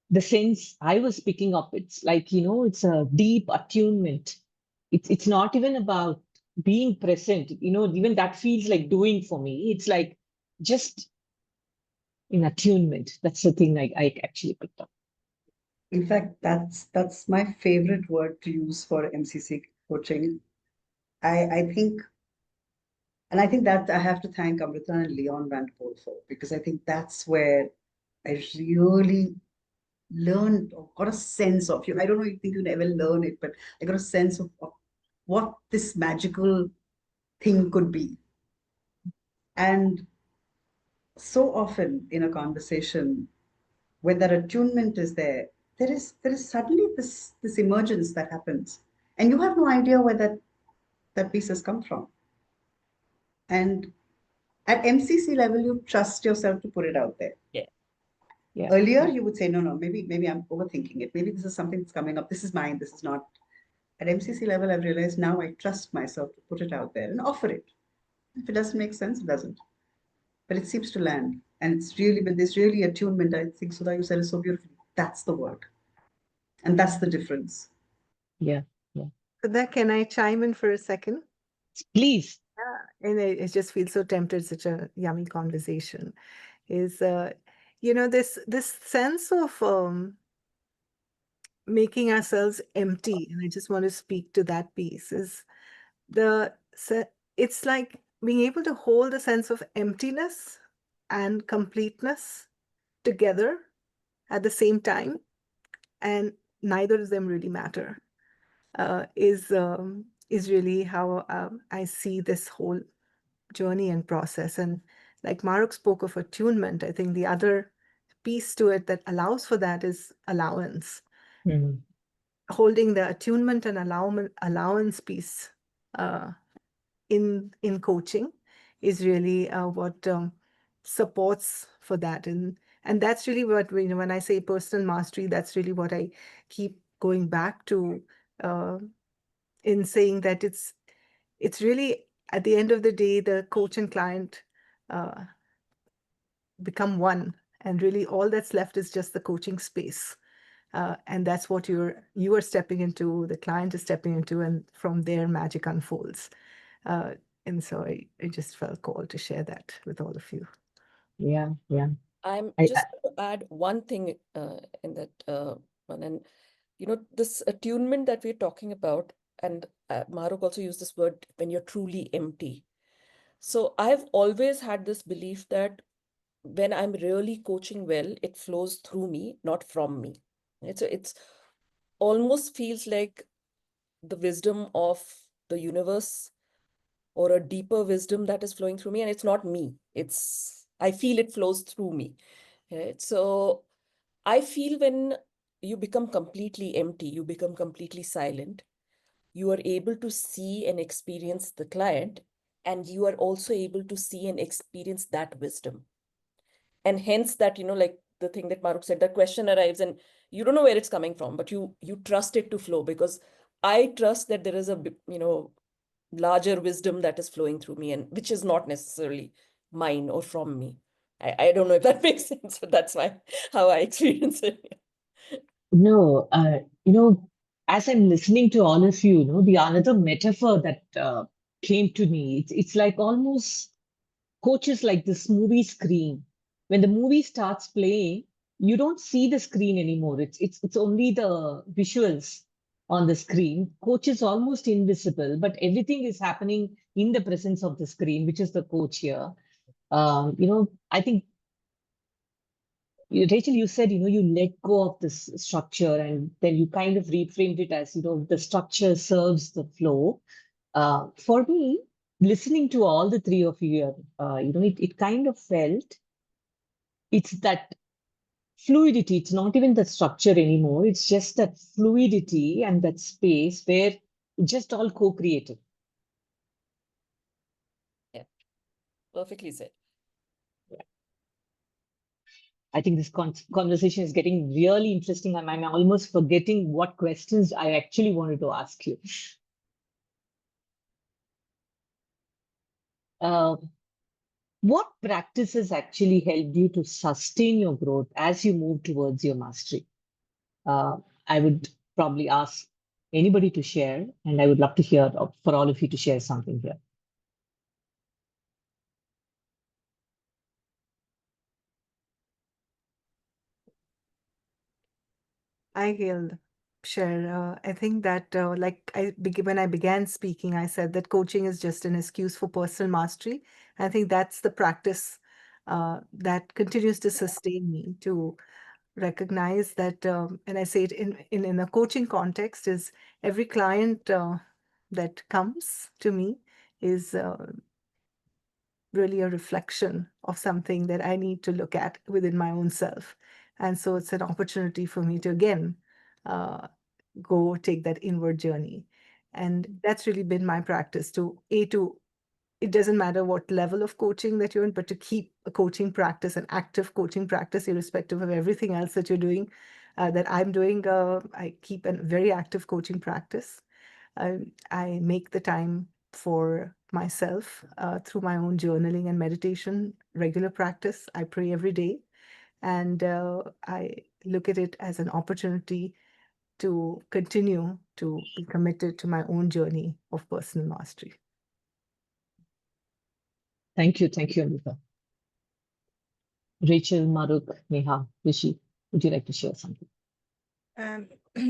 the sense I was picking up, it's like, it's a deep attunement. It's not even about being present, even that feels like doing for me. It's like just in attunement. That's the thing I actually picked up. In fact, that's my favorite word to use for MCC coaching. I think that I have to thank Amrita and Leon Vanderpool for, because I think that's where I really learned or got a sense of you. I don't know if you think you'll ever learn it, but I got a sense of what this magical thing could be. And so often in a conversation, when that attunement is there, there is suddenly this emergence that happens, and you have no idea where that piece has come from. And at MCC level, you trust yourself to put it out there. Yeah. Earlier, you would say, no, maybe I'm overthinking it. Maybe this is something that's coming up. This is mine. This is not. At MCC level, I've realized now I trust myself to put it out there and offer it. If it doesn't make sense, it doesn't. But it seems to land. And it's really, when there's really attunement, I think Sudha, you said it so beautifully. That's the word. And that's the difference. Yeah. Sudha, can I chime in for a second? Please. Yeah, and I just feel so tempted, such a yummy conversation. Is this sense of making ourselves empty, and I just want to speak to that piece, is it's like being able to hold a sense of emptiness and completeness together at the same time, and neither of them really matter, is really how I see this whole journey and process. And like Mahrukh spoke of attunement, I think the other piece to it that allows for that is allowance. Mm. Holding the attunement and allowance piece in coaching is really what supports for that. And that's really what when I say personal mastery, that's really what I keep going back to in saying that it's really, at the end of the day, the coach and client become one, and really all that's left is just the coaching space. And that's what you are stepping into, the client is stepping into, and from there magic unfolds. And so I just felt called to share that with all of you. Yeah. I'm I- just going to add one thing in that one. And, this attunement that we're talking about, and Mahrukh also used this word, when you're truly empty. So I've always had this belief that when I'm really coaching well, it flows through me, not from me. It's almost feels like the wisdom of the universe or a deeper wisdom that is flowing through me, and it's not me. I feel it flows through me. Right? So I feel when you become completely empty, you become completely silent, you are able to see and experience the client, and you are also able to see and experience that wisdom. And hence that, like the thing that Mahrukh said, the question arrives and you don't know where it's coming from, but you trust it to flow, because I trust that there is a, larger wisdom that is flowing through me, and which is not necessarily mine or from me. I don't know if that makes sense, but that's how I experience it. No, as I'm listening to all of you, the another metaphor that came to me, it's like almost coaches like this movie screen. When the movie starts playing, you don't see the screen anymore. It's only the visuals on the screen. Coach is almost invisible, but everything is happening in the presence of the screen, which is the coach here. I think Rachel, you said, you let go of this structure, and then you kind of reframed it as, the structure serves the flow. For me, listening to all the three of you, it kind of felt it's that fluidity. It's not even the structure anymore. It's just that fluidity and that space where it's just all co-creative. Yeah, perfectly said. I think this conversation is getting really interesting. I'm almost forgetting what questions I actually wanted to ask you. What practices actually helped you to sustain your growth as you move towards your mastery? I would probably ask anybody to share, and I would love to hear for all of you to share something here. I'll share. I think that when I began speaking, I said that coaching is just an excuse for personal mastery. I think that's the practice that continues to sustain me, to recognize that, and I say it in a coaching context, is every client that comes to me is really a reflection of something that I need to look at within my own self. And so it's an opportunity for me to again go take that inward journey. And that's really been my practice it doesn't matter what level of coaching that you're in, but to keep a coaching practice, an active coaching practice, irrespective of everything else that you're doing, that I'm doing. I keep a very active coaching practice. I make the time for myself through my own journaling and meditation, regular practice. I pray every day, and I look at it as an opportunity to continue to be committed to my own journey of personal mastery. Thank you, Amrita. Rachel, Mahrukh, Neha, Rishi, would you like to share something?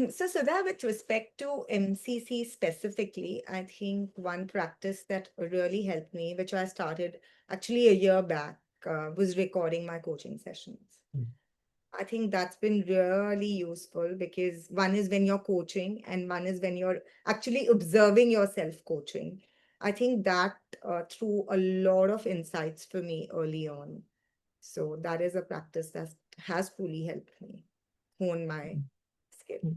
So Sudha, with respect to MCC specifically, I think one practice that really helped me, which I started actually a year back, was recording my coaching sessions. I think that's been really useful because one is when you're coaching and one is when you're actually observing yourself coaching. I think that threw a lot of insights for me early on. So that is a practice that has truly helped me hone my skill.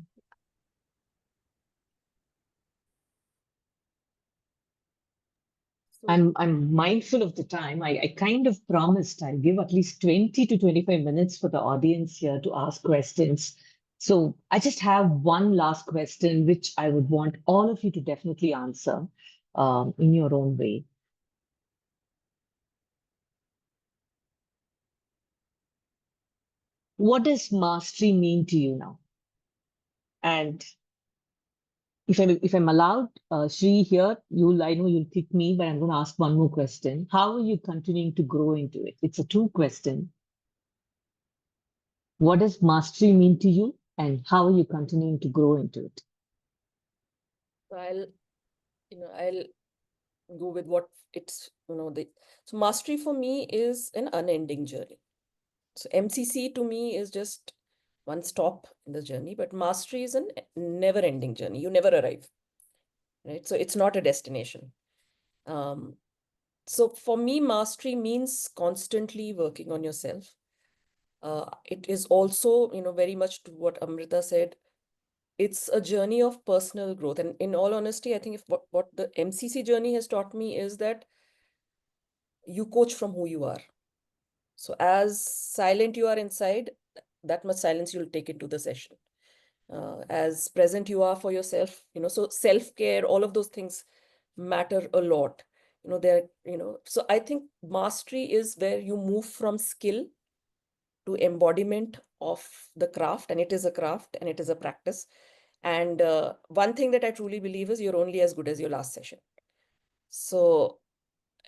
I'm mindful of the time. I kind of promised I'll give at least 20 to 25 minutes for the audience here to ask questions. So I just have one last question, which I would want all of you to definitely answer in your own way. What does mastery mean to you now? And if I'm allowed, Shri here, I know you'll pick me, but I'm going to ask one more question. How are you continuing to grow into it? It's a true question. What does mastery mean to you, and how are you continuing to grow into it? I'll go with what it's, so mastery for me is an unending journey. So MCC to me is just one stop in the journey, but mastery is a never-ending journey. You never arrive, right? So it's not a destination. So for me, mastery means constantly working on yourself. It is also, very much to what Amrita said, it's a journey of personal growth. And in all honesty, I think what the MCC journey has taught me is that you coach from who you are. So as silent you are inside, that much silence you'll take into the session. As present you are for yourself, so self-care, all of those things matter a lot. So I think mastery is where you move from skill to embodiment of the craft, and it is a craft and it is a practice. And one thing that I truly believe is you're only as good as your last session. So,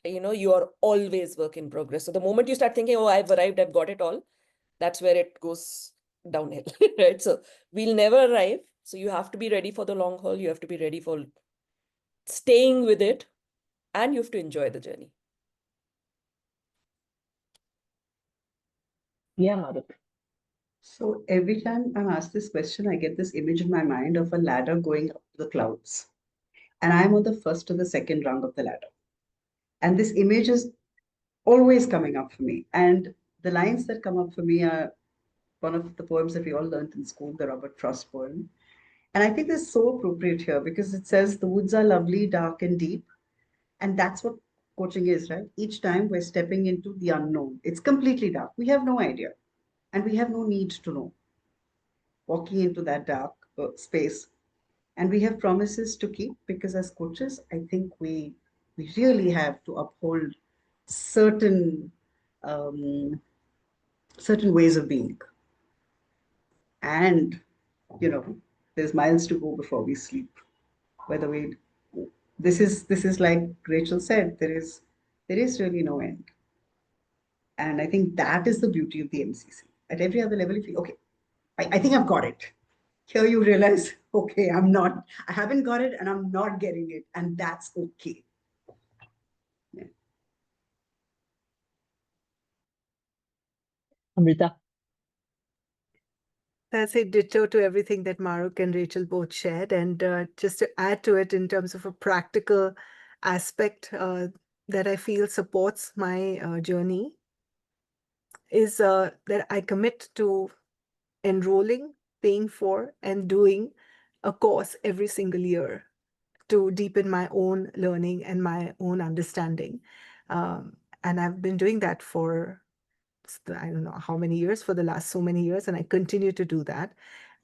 you are always work in progress. So the moment you start thinking, oh, I've arrived, I've got it all, that's where it goes downhill, right? So we'll never arrive. So you have to be ready for the long haul. You have to be ready for staying with it, and you have to enjoy the journey. Yeah, Mahrukh. So every time I'm asked this question, I get this image in my mind of a ladder going up to the clouds. And I'm on the first or the second rung of the ladder. And this image is always coming up for me. And the lines that come up for me are one of the poems that we all learned in school, the Robert Frost poem. And I think this is so appropriate here because it says the woods are lovely, dark, and deep. And that's what coaching is, right? Each time we're stepping into the unknown. It's completely dark. We have no idea. And we have no need to know. Walking into that dark space. And we have promises to keep because as coaches, I think we really have to uphold certain certain ways of being. And there's miles to go before we sleep. Whether we this is like Rachel said, there is really no end. And I think that is the beauty of the MCC. At every other level, if you I think I've got it. Here you realize, okay, I haven't got it and I'm not getting it. And that's okay. Yeah. Amrita. That's a ditto to everything that Mahrukh and Rachel both shared. And just to add to it in terms of a practical aspect that I feel supports my journey is that I commit to enrolling, paying for, and doing a course every single year to deepen my own learning and my own understanding. And I've been doing that for, I don't know how many years, for the last so many years, and I continue to do that.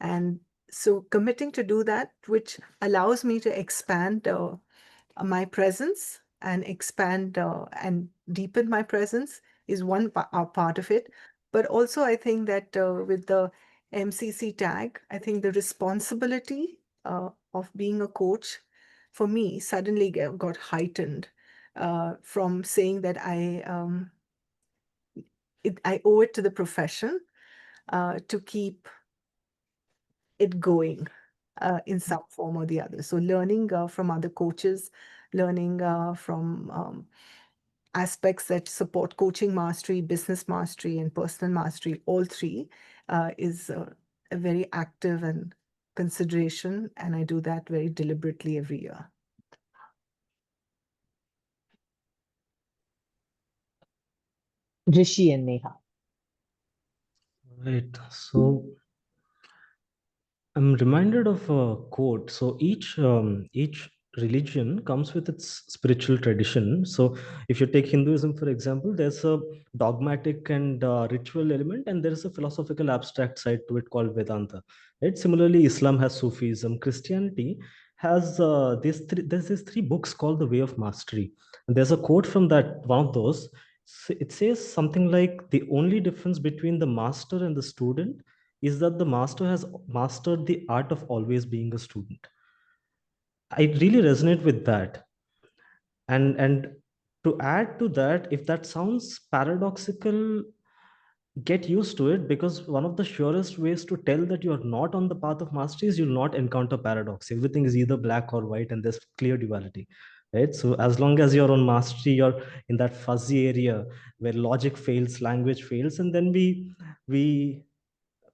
And so committing to do that, which allows me to expand my presence and expand and deepen my presence, is one part of it. But also I think that with the MCC tag, I think the responsibility of being a coach for me suddenly got heightened from saying that I owe it to the profession to keep it going in some form or the other. So learning from other coaches, learning from aspects that support coaching mastery, business mastery, and personal mastery, all three, is a very active and consideration, and I do that very deliberately every year. Rishi and Neha. Right. So I'm reminded of a quote. So each religion comes with its spiritual tradition. So if you take Hinduism, for example, there's a dogmatic and ritual element, and there is a philosophical abstract side to it called Vedanta. Right. Similarly, Islam has Sufism. Christianity has there's these three books called the Way of Mastery. And there's a quote from that one of those. It says something like the only difference between the master and the student is that the master has mastered the art of always being a student. I really resonate with that. And to add to that, if that sounds paradoxical, get used to it, because one of the surest ways to tell that you're not on the path of mastery is you'll not encounter paradox. Everything is either black or white, and there's clear duality. Right? So as long as you're on mastery, you're in that fuzzy area where logic fails, language fails, and then we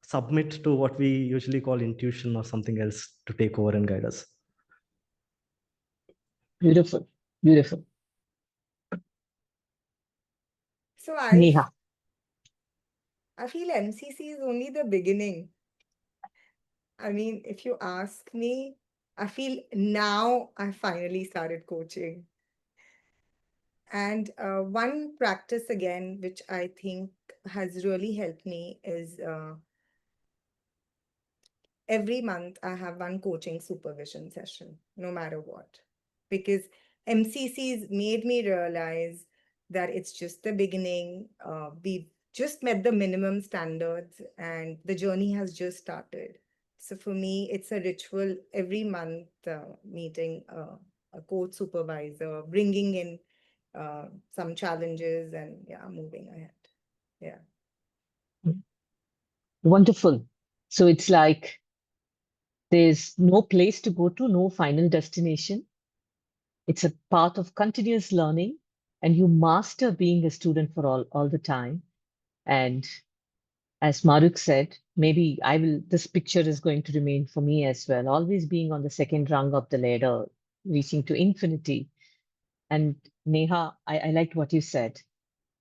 submit to what we usually call intuition or something else to take over and guide us. Beautiful, beautiful. So Neha. I feel MCC is only the beginning. I mean, if you ask me, I feel now I finally started coaching. And one practice again, which I think has really helped me, is every month I have one coaching supervision session, no matter what. Because MCCs made me realize that it's just the beginning. We've just met the minimum standards and the journey has just started. So for me, it's a ritual every month, meeting a coach supervisor, bringing in some challenges, and moving ahead. Yeah. Wonderful. So it's like there's no place to go to, no final destination. It's a path of continuous learning, and you master being a student for all the time. And as Mahrukh said, maybe this picture is going to remain for me as well, always being on the second rung of the ladder, reaching to infinity. And Neha, I liked what you said.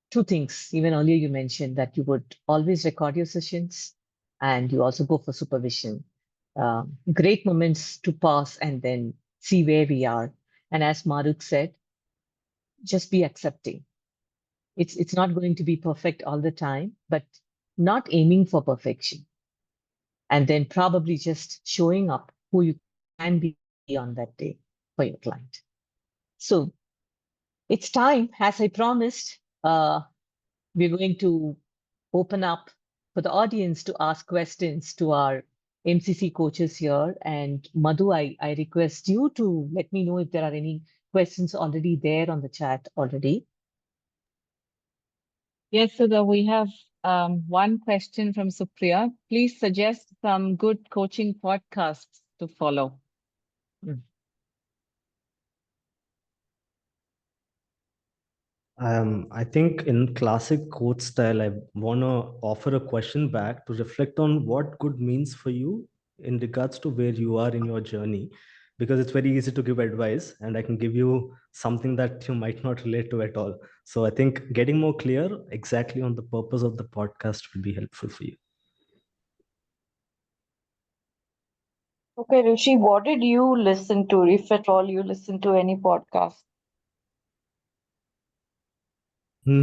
Two things. Even earlier, you mentioned that you would always record your sessions and you also go for supervision. Great moments to pause and then see where we are. And as Mahrukh said, just be accepting. It's not going to be perfect all the time, but not aiming for perfection. And then probably just showing up who you can be on that day for your client. So it's time, as I promised, we're going to open up for the audience to ask questions to our MCC coaches here. And Madhu, I request you to let me know if there are any questions already there on the chat already. Yes, Sudha, we have one question from Supriya. Please suggest some good coaching podcasts to follow. I think in classic coach style, I want to offer a question back to reflect on what good means for you in regards to where you are in your journey, because it's very easy to give advice and I can give you something that you might not relate to at all. So I think getting more clear exactly on the purpose of the podcast will be helpful for you. Okay, Rishi, what did you listen to, if at all you listen to any podcast?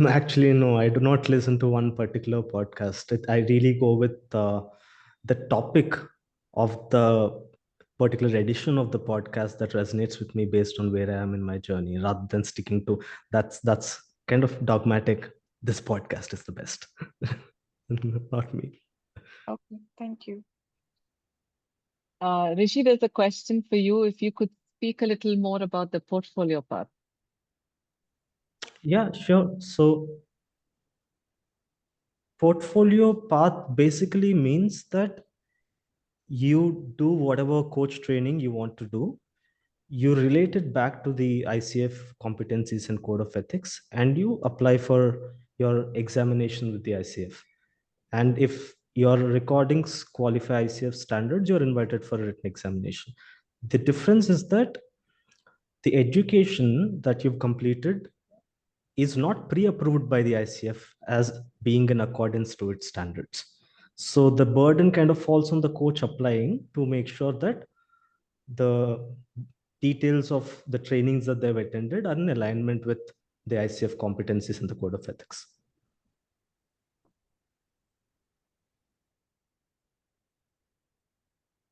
Actually, no, I do not listen to one particular podcast. I really go with the topic of the particular edition of the podcast that resonates with me based on where I am in my journey, rather than sticking to that's kind of dogmatic. This podcast is the best. Not me. Okay, thank you. Rishi, there's a question for you. If you could speak a little more about the portfolio path. Yeah, sure. So portfolio path basically means that you do whatever coach training you want to do, you relate it back to the ICF competencies and code of ethics, and you apply for your examination with the ICF. And if your recordings qualify ICF standards, you're invited for a written examination. The difference is that the education that you've completed is not pre-approved by the ICF as being in accordance to its standards. So the burden kind of falls on the coach applying to make sure that the details of the trainings that they've attended are in alignment with the ICF competencies and the code of ethics.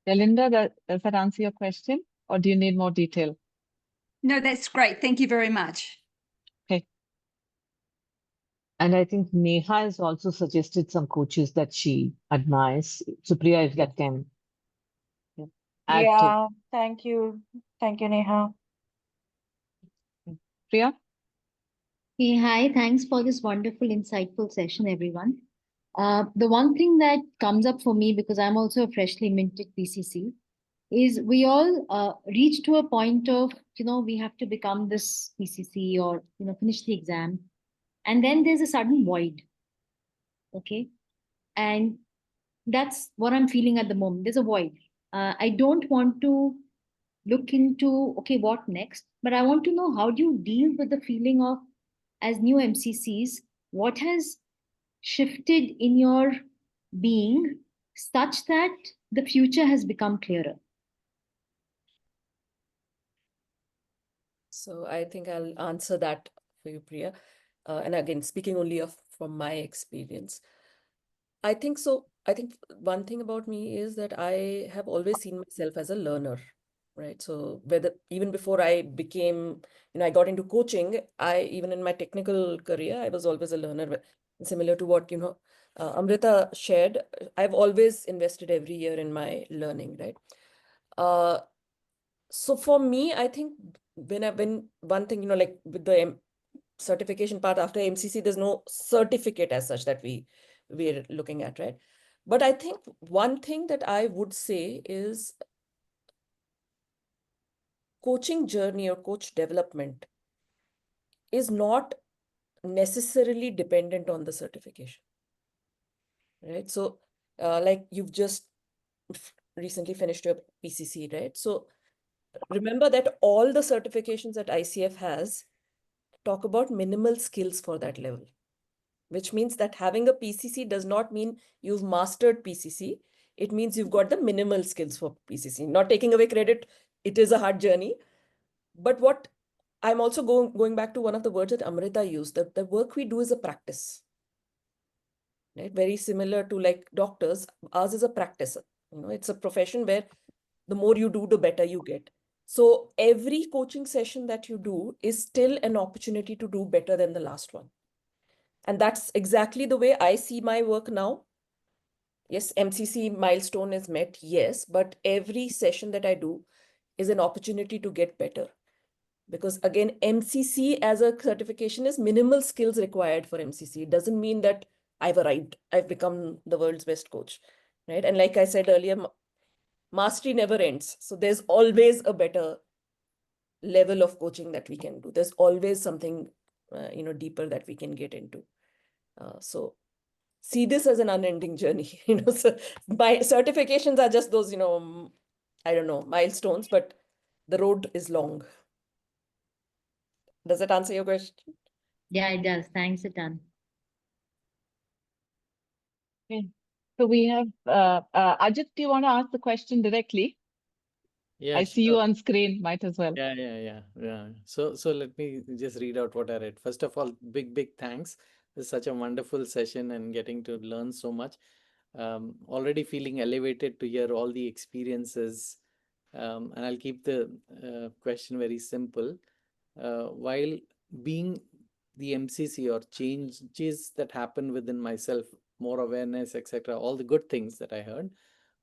Delinda, does that answer your question, or do you need more detail? No, that's great. Thank you very much. Okay. And I think Neha has also suggested some coaches that she admires. Supriya, if that can add to. Yeah, thank you. Thank you, Neha. Priya? Hey, hi. Thanks for this wonderful, insightful session, everyone. The one thing that comes up for me, because I'm also a freshly minted PCC, is we all reach to a point of, we have to become this PCC or, finish the exam. And then there's a sudden void. Okay. And that's what I'm feeling at the moment. There's a void. I don't want to look into, okay, what next? But I want to know, how do you deal with the feeling of, as new MCCs, what has shifted in your being such that the future has become clearer? So I think I'll answer that for you, Priya. And again, speaking only from my experience, I think so. I think one thing about me is that I have always seen myself as a learner, right? So even before I became, I got into coaching, even in my technical career, I was always a learner. Similar to what, Amrita shared, I've always invested every year in my learning, right? So for me, I think when one thing, like with the certification part after MCC, there's no certificate as such that we're looking at, right? But I think one thing that I would say is coaching journey or coach development is not necessarily dependent on the certification, right? So like you've just recently finished your PCC, right? So remember that all the certifications that ICF has talk about minimal skills for that level, which means that having a PCC does not mean you've mastered PCC. It means you've got the minimal skills for PCC. Not taking away credit, it is a hard journey. But what I'm also going back to one of the words that Amrita used, that the work we do is a practice, right? Very similar to like doctors, ours is a practice. It's a profession where the more you do, the better you get. So every coaching session that you do is still an opportunity to do better than the last one. And that's exactly the way I see my work now. Yes, MCC milestone is met, yes, but every session that I do is an opportunity to get better. Because again, MCC as a certification is minimal skills required for MCC. It doesn't mean that I've arrived, I've become the world's best coach, right? And like I said earlier, mastery never ends. So there's always a better level of coaching that we can do. There's always something, deeper that we can get into. So see this as an unending journey. So my certifications are just those, I don't know, milestones, but the road is long. Does that answer your question? Yeah, it does. Thanks a ton. Okay. So we have Ajit, do you want to ask the question directly? Yeah, I see you sure. on screen, might as well. Yeah. So let me just read out what I read. First of all, big thanks. It's such a wonderful session and getting to learn so much. Already feeling elevated to hear all the experiences. And I'll keep the question very simple. While being the MCC or changes that happen within myself more awareness, etc. All the good things that I heard.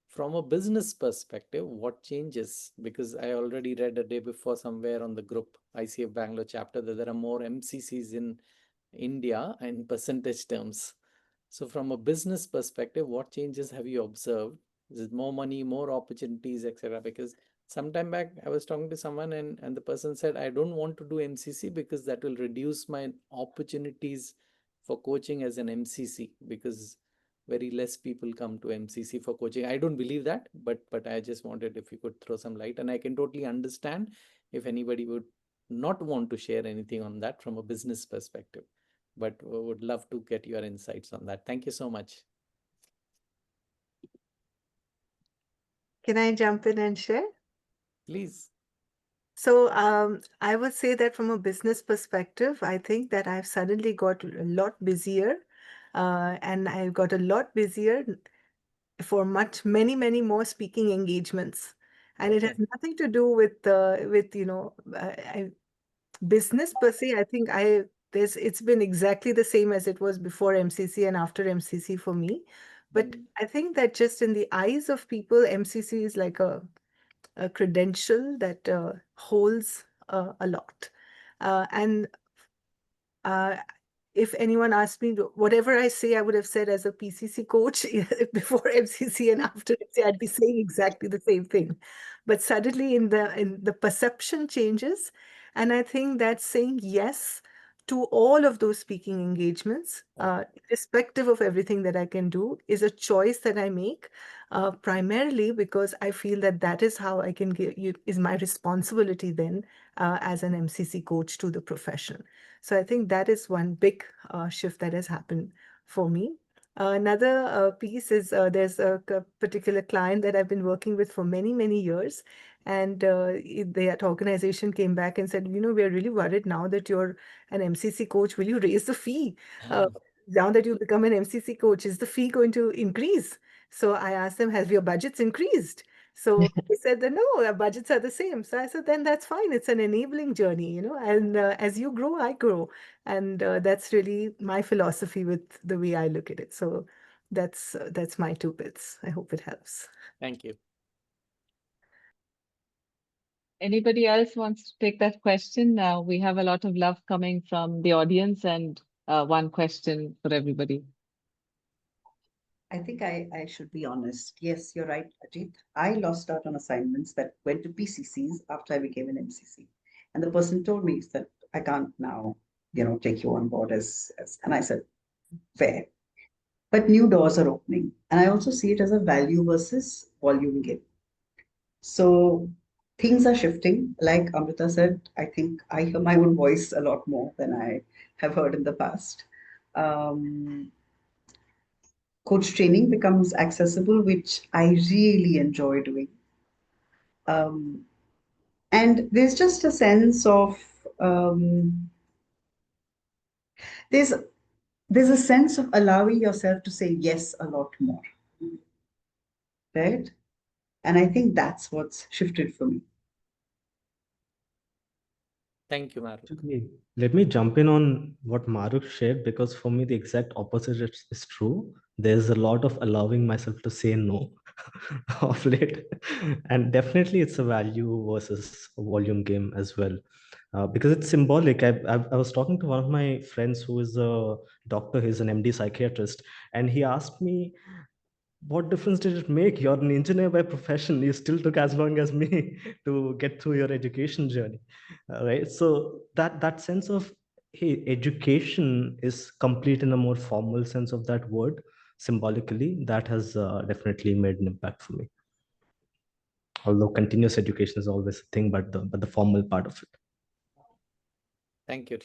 From a business perspective, what changes? Because I already read a day before somewhere on the group ICF Bangalore chapter that there are more MCCs in India in percentage terms. So from a business perspective, what changes have you observed? Is it more money, more opportunities, etc.? Because sometime back I was talking to someone and the person said, I don't want to do MCC because that will reduce my opportunities for coaching as an MCC, because very less people come to MCC for coaching. I don't believe that, but I just wanted if you could throw some light, and I can totally understand if anybody would not want to share anything on that from a business perspective, but would love to get your insights on that. Thank you so much. Can I jump in and share? Please. So I would say that from a business perspective, I think that I've suddenly got a lot busier, and I've got a lot busier for many more speaking engagements, and it has Okay. nothing to do with business per se. I think it's been exactly the same as it was before MCC and after MCC for me. But I think that just in the eyes of people, MCC is like a credential that holds a lot. And if anyone asked me, whatever I say, I would have said as a PCC coach before MCC and after MCC, I'd be saying exactly the same thing. But suddenly in the perception changes. And I think that saying yes to all of those speaking engagements, irrespective of everything that I can do, is a choice that I make, primarily because I feel that that is how I can is my responsibility then as an MCC coach to the profession. So I think that is one big shift that has happened for me. Another piece is there's a particular client that I've been working with for many years. And that organization came back and said, we're really worried now that you're an MCC coach. Will you raise the fee? Now that you become an MCC coach, is the fee going to increase? So I asked them, have your budgets increased? So they said that no, our budgets are the same. So I said, then that's fine. It's an enabling journey, and as you grow, I grow. And that's really my philosophy with the way I look at it. So that's my 2 bits. I hope it helps. Thank you. Anybody else wants to take that question? We have a lot of love coming from the audience, and one question for everybody. I think I should be honest. Yes, you're right, Ajit. I lost out on assignments that went to PCCs after I became an MCC. And the person told me that I can't now, take you on board as and I said, fair. But new doors are opening. And I also see it as a value versus volume game. So things are shifting. Like Amrita said, I think I hear my own voice a lot more than I have heard in the past. Coach training becomes accessible, which I really enjoy doing. And there's just a sense of, there's a sense of allowing yourself to say yes a lot more, right? And I think that's what's shifted for me. Thank you, Mahrukh. Let me jump in on what Mahrukh shared, because for me, the exact opposite is true. There's a lot of allowing myself to say no of late. And definitely it's a value versus volume game as well. Because it's symbolic. I was talking to one of my friends who is a doctor, he's an MD psychiatrist, and he asked me, what difference did it make? You're an engineer by profession. You still took as long as me to get through your education journey, right? So that sense of, hey, education is complete in a more formal sense of that word, symbolically, that has definitely made an impact for me. Although continuous education is always a thing, but the formal part of it. Thank you.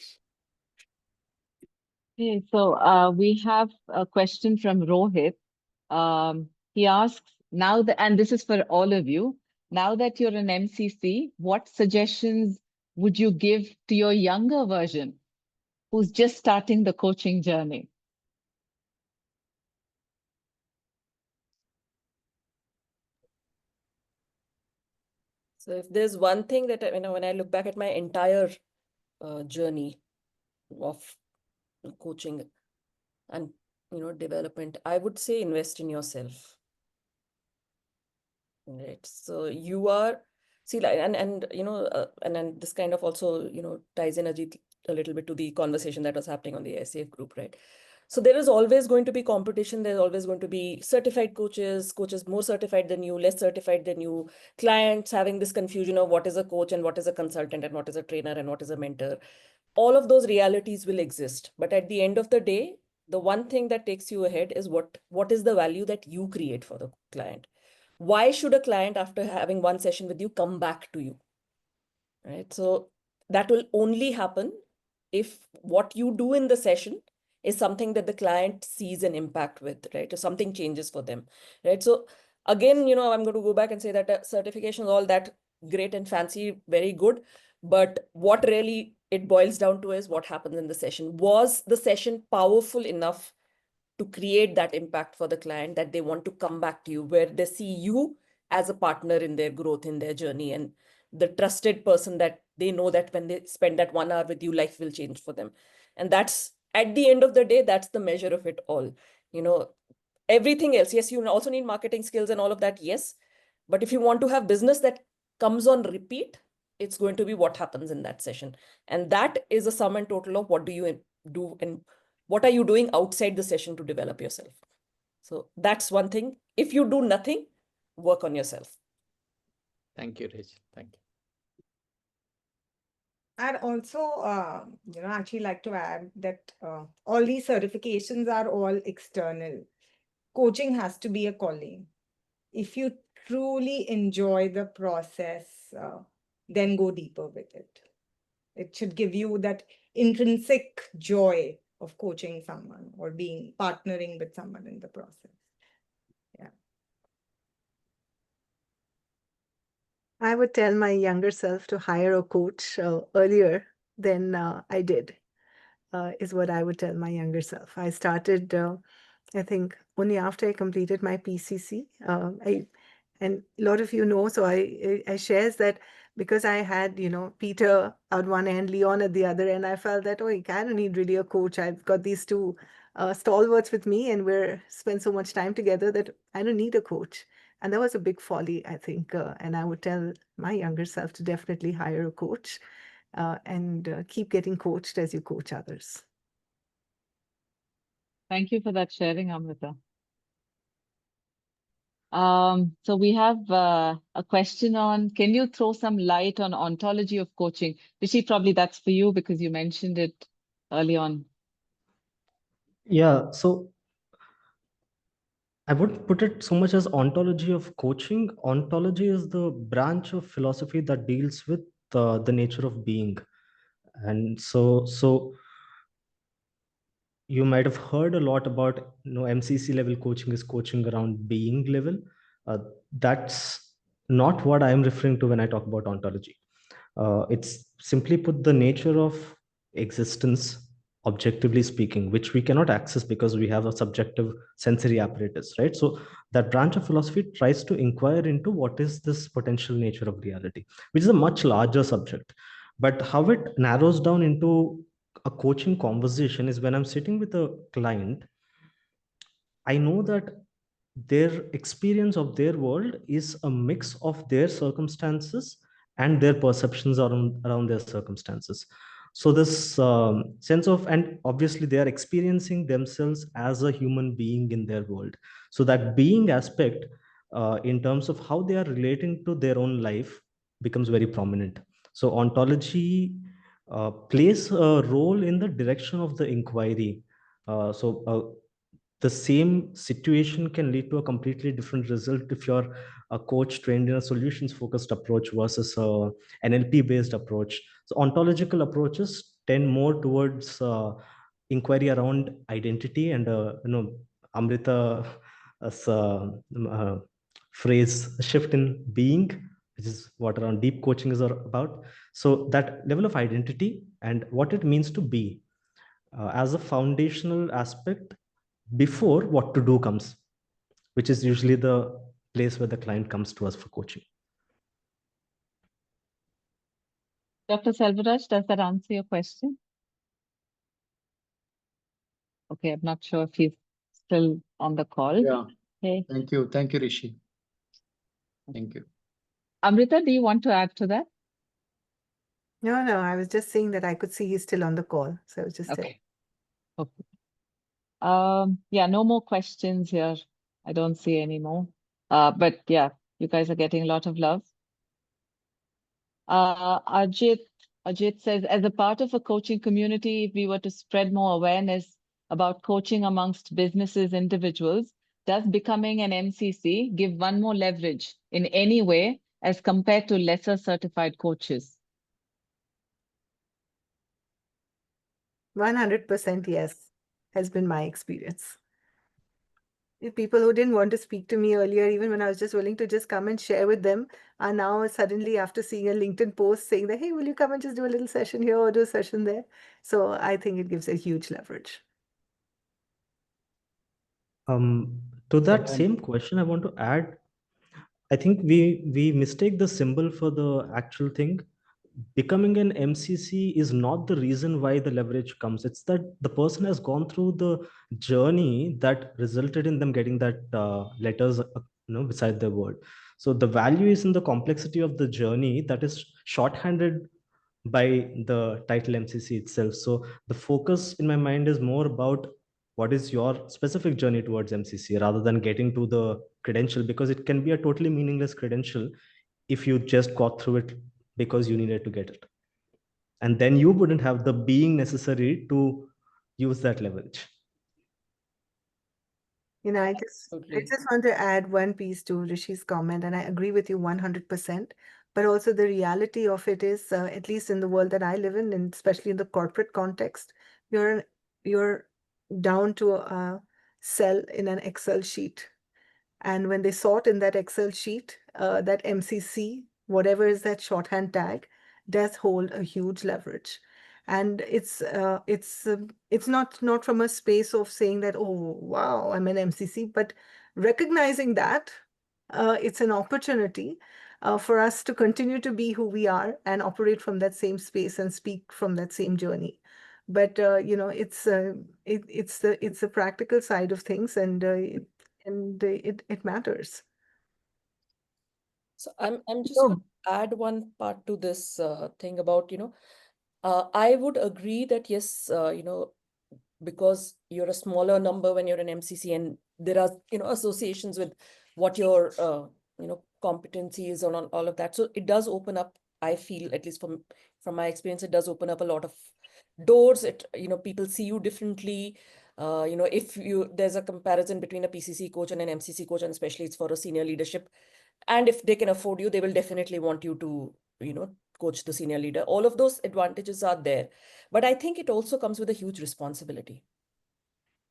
Okay, so we have a question from Rohit. He asks, and this is for all of you, now that you're an MCC, what suggestions would you give to your younger version who's just starting the coaching journey? So if there's one thing that, when I look back at my entire journey of coaching, and development, I would say invest in yourself. Right. So you are, see, like, and and then this kind of also, ties in a little bit to the conversation that was happening on the ICF group, right? So there is always going to be competition. There's always going to be certified coaches more certified than you, less certified than you, clients having this confusion of what is a coach and what is a consultant and what is a trainer and what is a mentor. All of those realities will exist. But at the end of the day, the one thing that takes you ahead is what is the value that you create for the client. Why should a client, after having one session with you, come back to you? Right. So that will only happen if what you do in the session is something that the client sees an impact with, right? Or something changes for them, right? So again, I'm going to go back and say that certification is all that great and fancy, very good. But what really it boils down to is what happens in the session. Was the session powerful enough to create that impact for the client that they want to come back to you, where they see you as a partner in their growth, in their journey, and the trusted person that they know that when they spend that 1 hour with you, life will change for them. And that's, at the end of the day, that's the measure of it all. Everything else, yes, you also need marketing skills and all of that, yes. But if you want to have business that comes on repeat, it's going to be what happens in that session. And that is a sum and total of what do you do and what are you doing outside the session to develop yourself. So that's one thing. If you do nothing, work on yourself. Thank you, Rich. Thank you. I'd also, actually like to add that all these certifications are all external. Coaching has to be a calling. If you truly enjoy the process, then go deeper with it. It should give you that intrinsic joy of coaching someone or partnering with someone in the process. Yeah. I would tell my younger self to hire a coach earlier than I did, is what I would tell my younger self. I started, I think, only after I completed my PCC. And a lot of you know, so I shares that because I had, Peter at one end, Leon at the other end, I felt that, I don't need really a coach. I've got these two stalwarts with me and we're spend so much time together that I don't need a coach. And that was a big folly, I think. And I would tell my younger self to definitely hire a coach and keep getting coached as you coach others. Thank you for that sharing, Amrita. So we have a question on, can you throw some light on ontology of coaching? Rishi, probably that's for you because you mentioned it early on. Yeah, so I wouldn't put it so much as ontology of coaching. Ontology is the branch of philosophy that deals with the nature of being. And so you might have heard a lot about, MCC level coaching is coaching around being level. That's not what I'm referring to when I talk about ontology. It's simply put the nature of existence, objectively speaking, which we cannot access because we have a subjective sensory apparatus, right? So that branch of philosophy tries to inquire into what is this potential nature of reality, which is a much larger subject. But how it narrows down into a coaching conversation is when I'm sitting with a client, I know that their experience of their world is a mix of their circumstances and their perceptions around their circumstances. So this sense of, and obviously they are experiencing themselves as a human being in their world. So that being aspect in terms of how they are relating to their own life becomes very prominent. So ontology plays a role in the direction of the inquiry. The same situation can lead to a completely different result if you're a coach trained in a solutions focused approach versus a NLP based approach. So ontological approaches tend more towards inquiry around identity and Amrita phrase shift in being, which is what around deep coaching is about. So that level of identity and what it means to be as a foundational aspect before what to do comes, which is usually the place where the client comes to us for coaching. Dr. Selvaraj, does that answer your question? Okay, I'm not sure if he's still on the call. Yeah. Hey, Thank you. Thank you, Rishi. Thank you. Amrita, do you want to add to that? No, I was just saying that I could see he's still on the call. So I was just telling. Okay. Yeah, no more questions here. I don't see any more. But yeah, you guys are getting a lot of love. Ajit says, as a part of a coaching community, if we were to spread more awareness about coaching amongst businesses, individuals, does becoming an MCC give one more leverage in any way as compared to lesser certified coaches? 100% yes, has been my experience. People who didn't want to speak to me earlier, even when I was just willing to just come and share with them, are now suddenly, after seeing a LinkedIn post saying that, hey, will you come and just do a little session here or do a session there? So I think it gives a huge leverage. To that same question, I want to add, I think we mistake the symbol for the actual thing. Becoming an MCC is not the reason why the leverage comes. It's that the person has gone through the journey that resulted in them getting that letters, beside their word. So the value is in the complexity of the journey that is shorthanded by the title MCC itself. So the focus in my mind is more about what is your specific journey towards MCC rather than getting to the credential, because it can be a totally meaningless credential if you just got through it because you needed to get it. And then you wouldn't have the being necessary to use that leverage. I just want to add one piece to Rishi's comment, and I agree with you 100%. But also the reality of it is, at least in the world that I live in, and especially in the corporate context, you're down to a cell in an Excel sheet. And when they sort in that Excel sheet, that MCC, whatever is that shorthand tag, does hold a huge leverage. And it's not from a space of saying that, oh, wow, I'm an MCC, but recognizing that it's an opportunity for us to continue to be who we are and operate from that same space and speak from that same journey. But it's the practical side of things, and it matters. So I'm just going to add one part to this thing about, I would agree that yes, because you're a smaller number when you're an MCC, and there are, associations with what your, competency is on all of that. So it does open up, I feel, at least from my experience, it does open up a lot of doors. It, people see you differently. If there's a comparison between a PCC coach and an MCC coach, and especially it's for a senior leadership, and if they can afford you, they will definitely want you to, coach the senior leader. All of those advantages are there. But I think it also comes with a huge responsibility.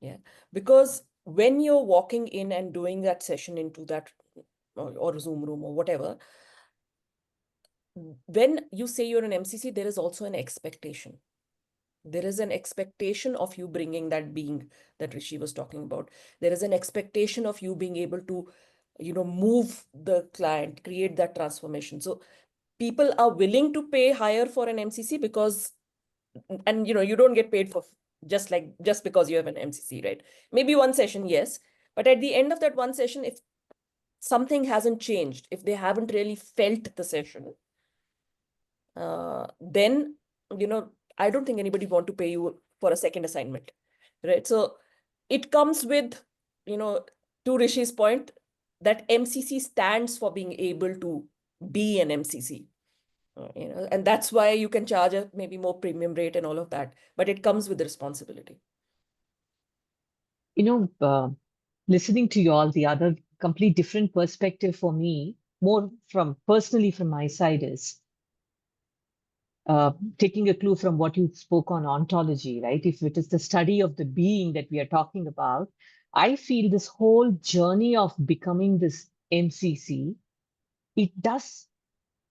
Yeah, because when you're walking in and doing that session into that or Zoom room or whatever, when you say you're an MCC, there is also an expectation. There is an expectation of you bringing that being that Rishi was talking about. There is an expectation of you being able to, move the client, create that transformation. So people are willing to pay higher for an MCC because, and you don't get paid for just because you have an MCC, right? Maybe one session, yes. But at the end of that one session, if something hasn't changed, if they haven't really felt the session, then, I don't think anybody want to pay you for a second assignment, right? So it comes with, to Rishi's point, that MCC stands for being able to be an MCC, and that's why you can charge a maybe more premium rate and all of that, but it comes with the responsibility. Listening to you all, the other complete different perspective for me, more personally from my side, is taking a clue from what you spoke on ontology, right? If it is the study of the being that we are talking about, I feel this whole journey of becoming this MCC, it does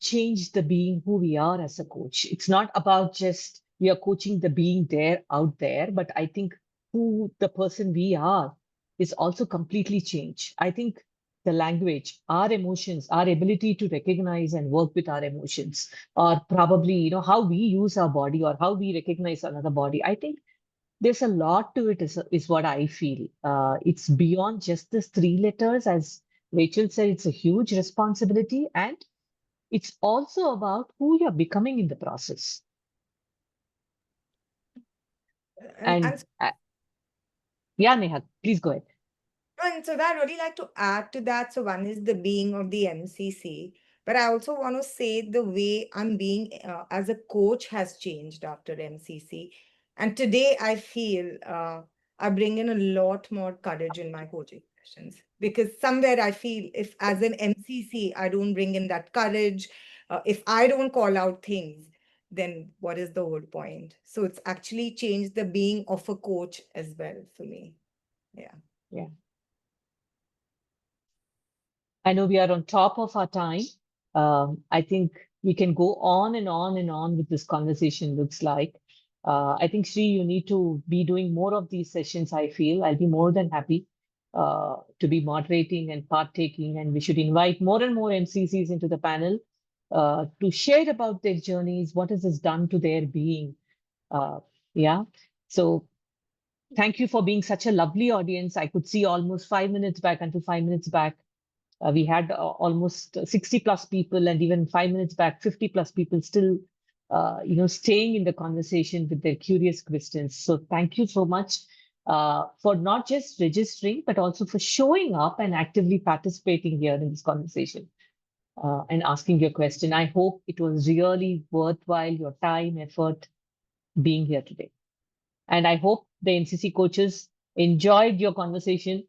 change the being who we are as a coach. It's not about just we are coaching the being there out there, but I think who the person we are is also completely changed. I think the language, our emotions, our ability to recognize and work with our emotions, or probably, how we use our body or how we recognize another body. I think there's a lot to it, is what I feel. It's beyond just the 3 letters. As Rachel said, it's a huge responsibility, and it's also about who you're becoming in the process. And yeah, Neha, please go ahead. And so that I'd really like to add to that. So one is the being of the MCC, but I also want to say the way I'm being as a coach has changed after MCC. And today I feel I bring in a lot more courage in my coaching sessions, because somewhere I feel if as an MCC, I don't bring in that courage, if I don't call out things, then what is the whole point? So it's actually changed the being of a coach as well for me. Yeah. Yeah. I know we are on top of our time. I think we can go on and on and on with this conversation, looks like. I think, Sri, you need to be doing more of these sessions, I feel. I'll be more than happy to be moderating and partaking, and we should invite more and more MCCs into the panel to share about their journeys, what has this done to their being. Yeah. So thank you for being such a lovely audience. I could see almost 5 minutes back, until 5 minutes back, we had almost 60 plus people, and even 5 minutes back, 50 plus people still, staying in the conversation with their curious questions. So thank you so much for not just registering, but also for showing up and actively participating here in this conversation and asking your question. I hope it was really worthwhile, your time, effort being here today. And I hope the MCC coaches enjoyed your conversation,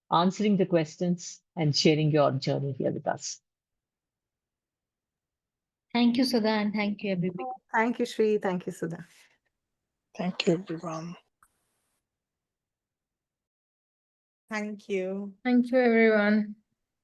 answering the questions and sharing your journey here with us. Thank you, Sudha, and thank you, everybody. Thank you, Shri. Thank you, Sudha. Thank you, everyone. Thank you. Thank you, everyone.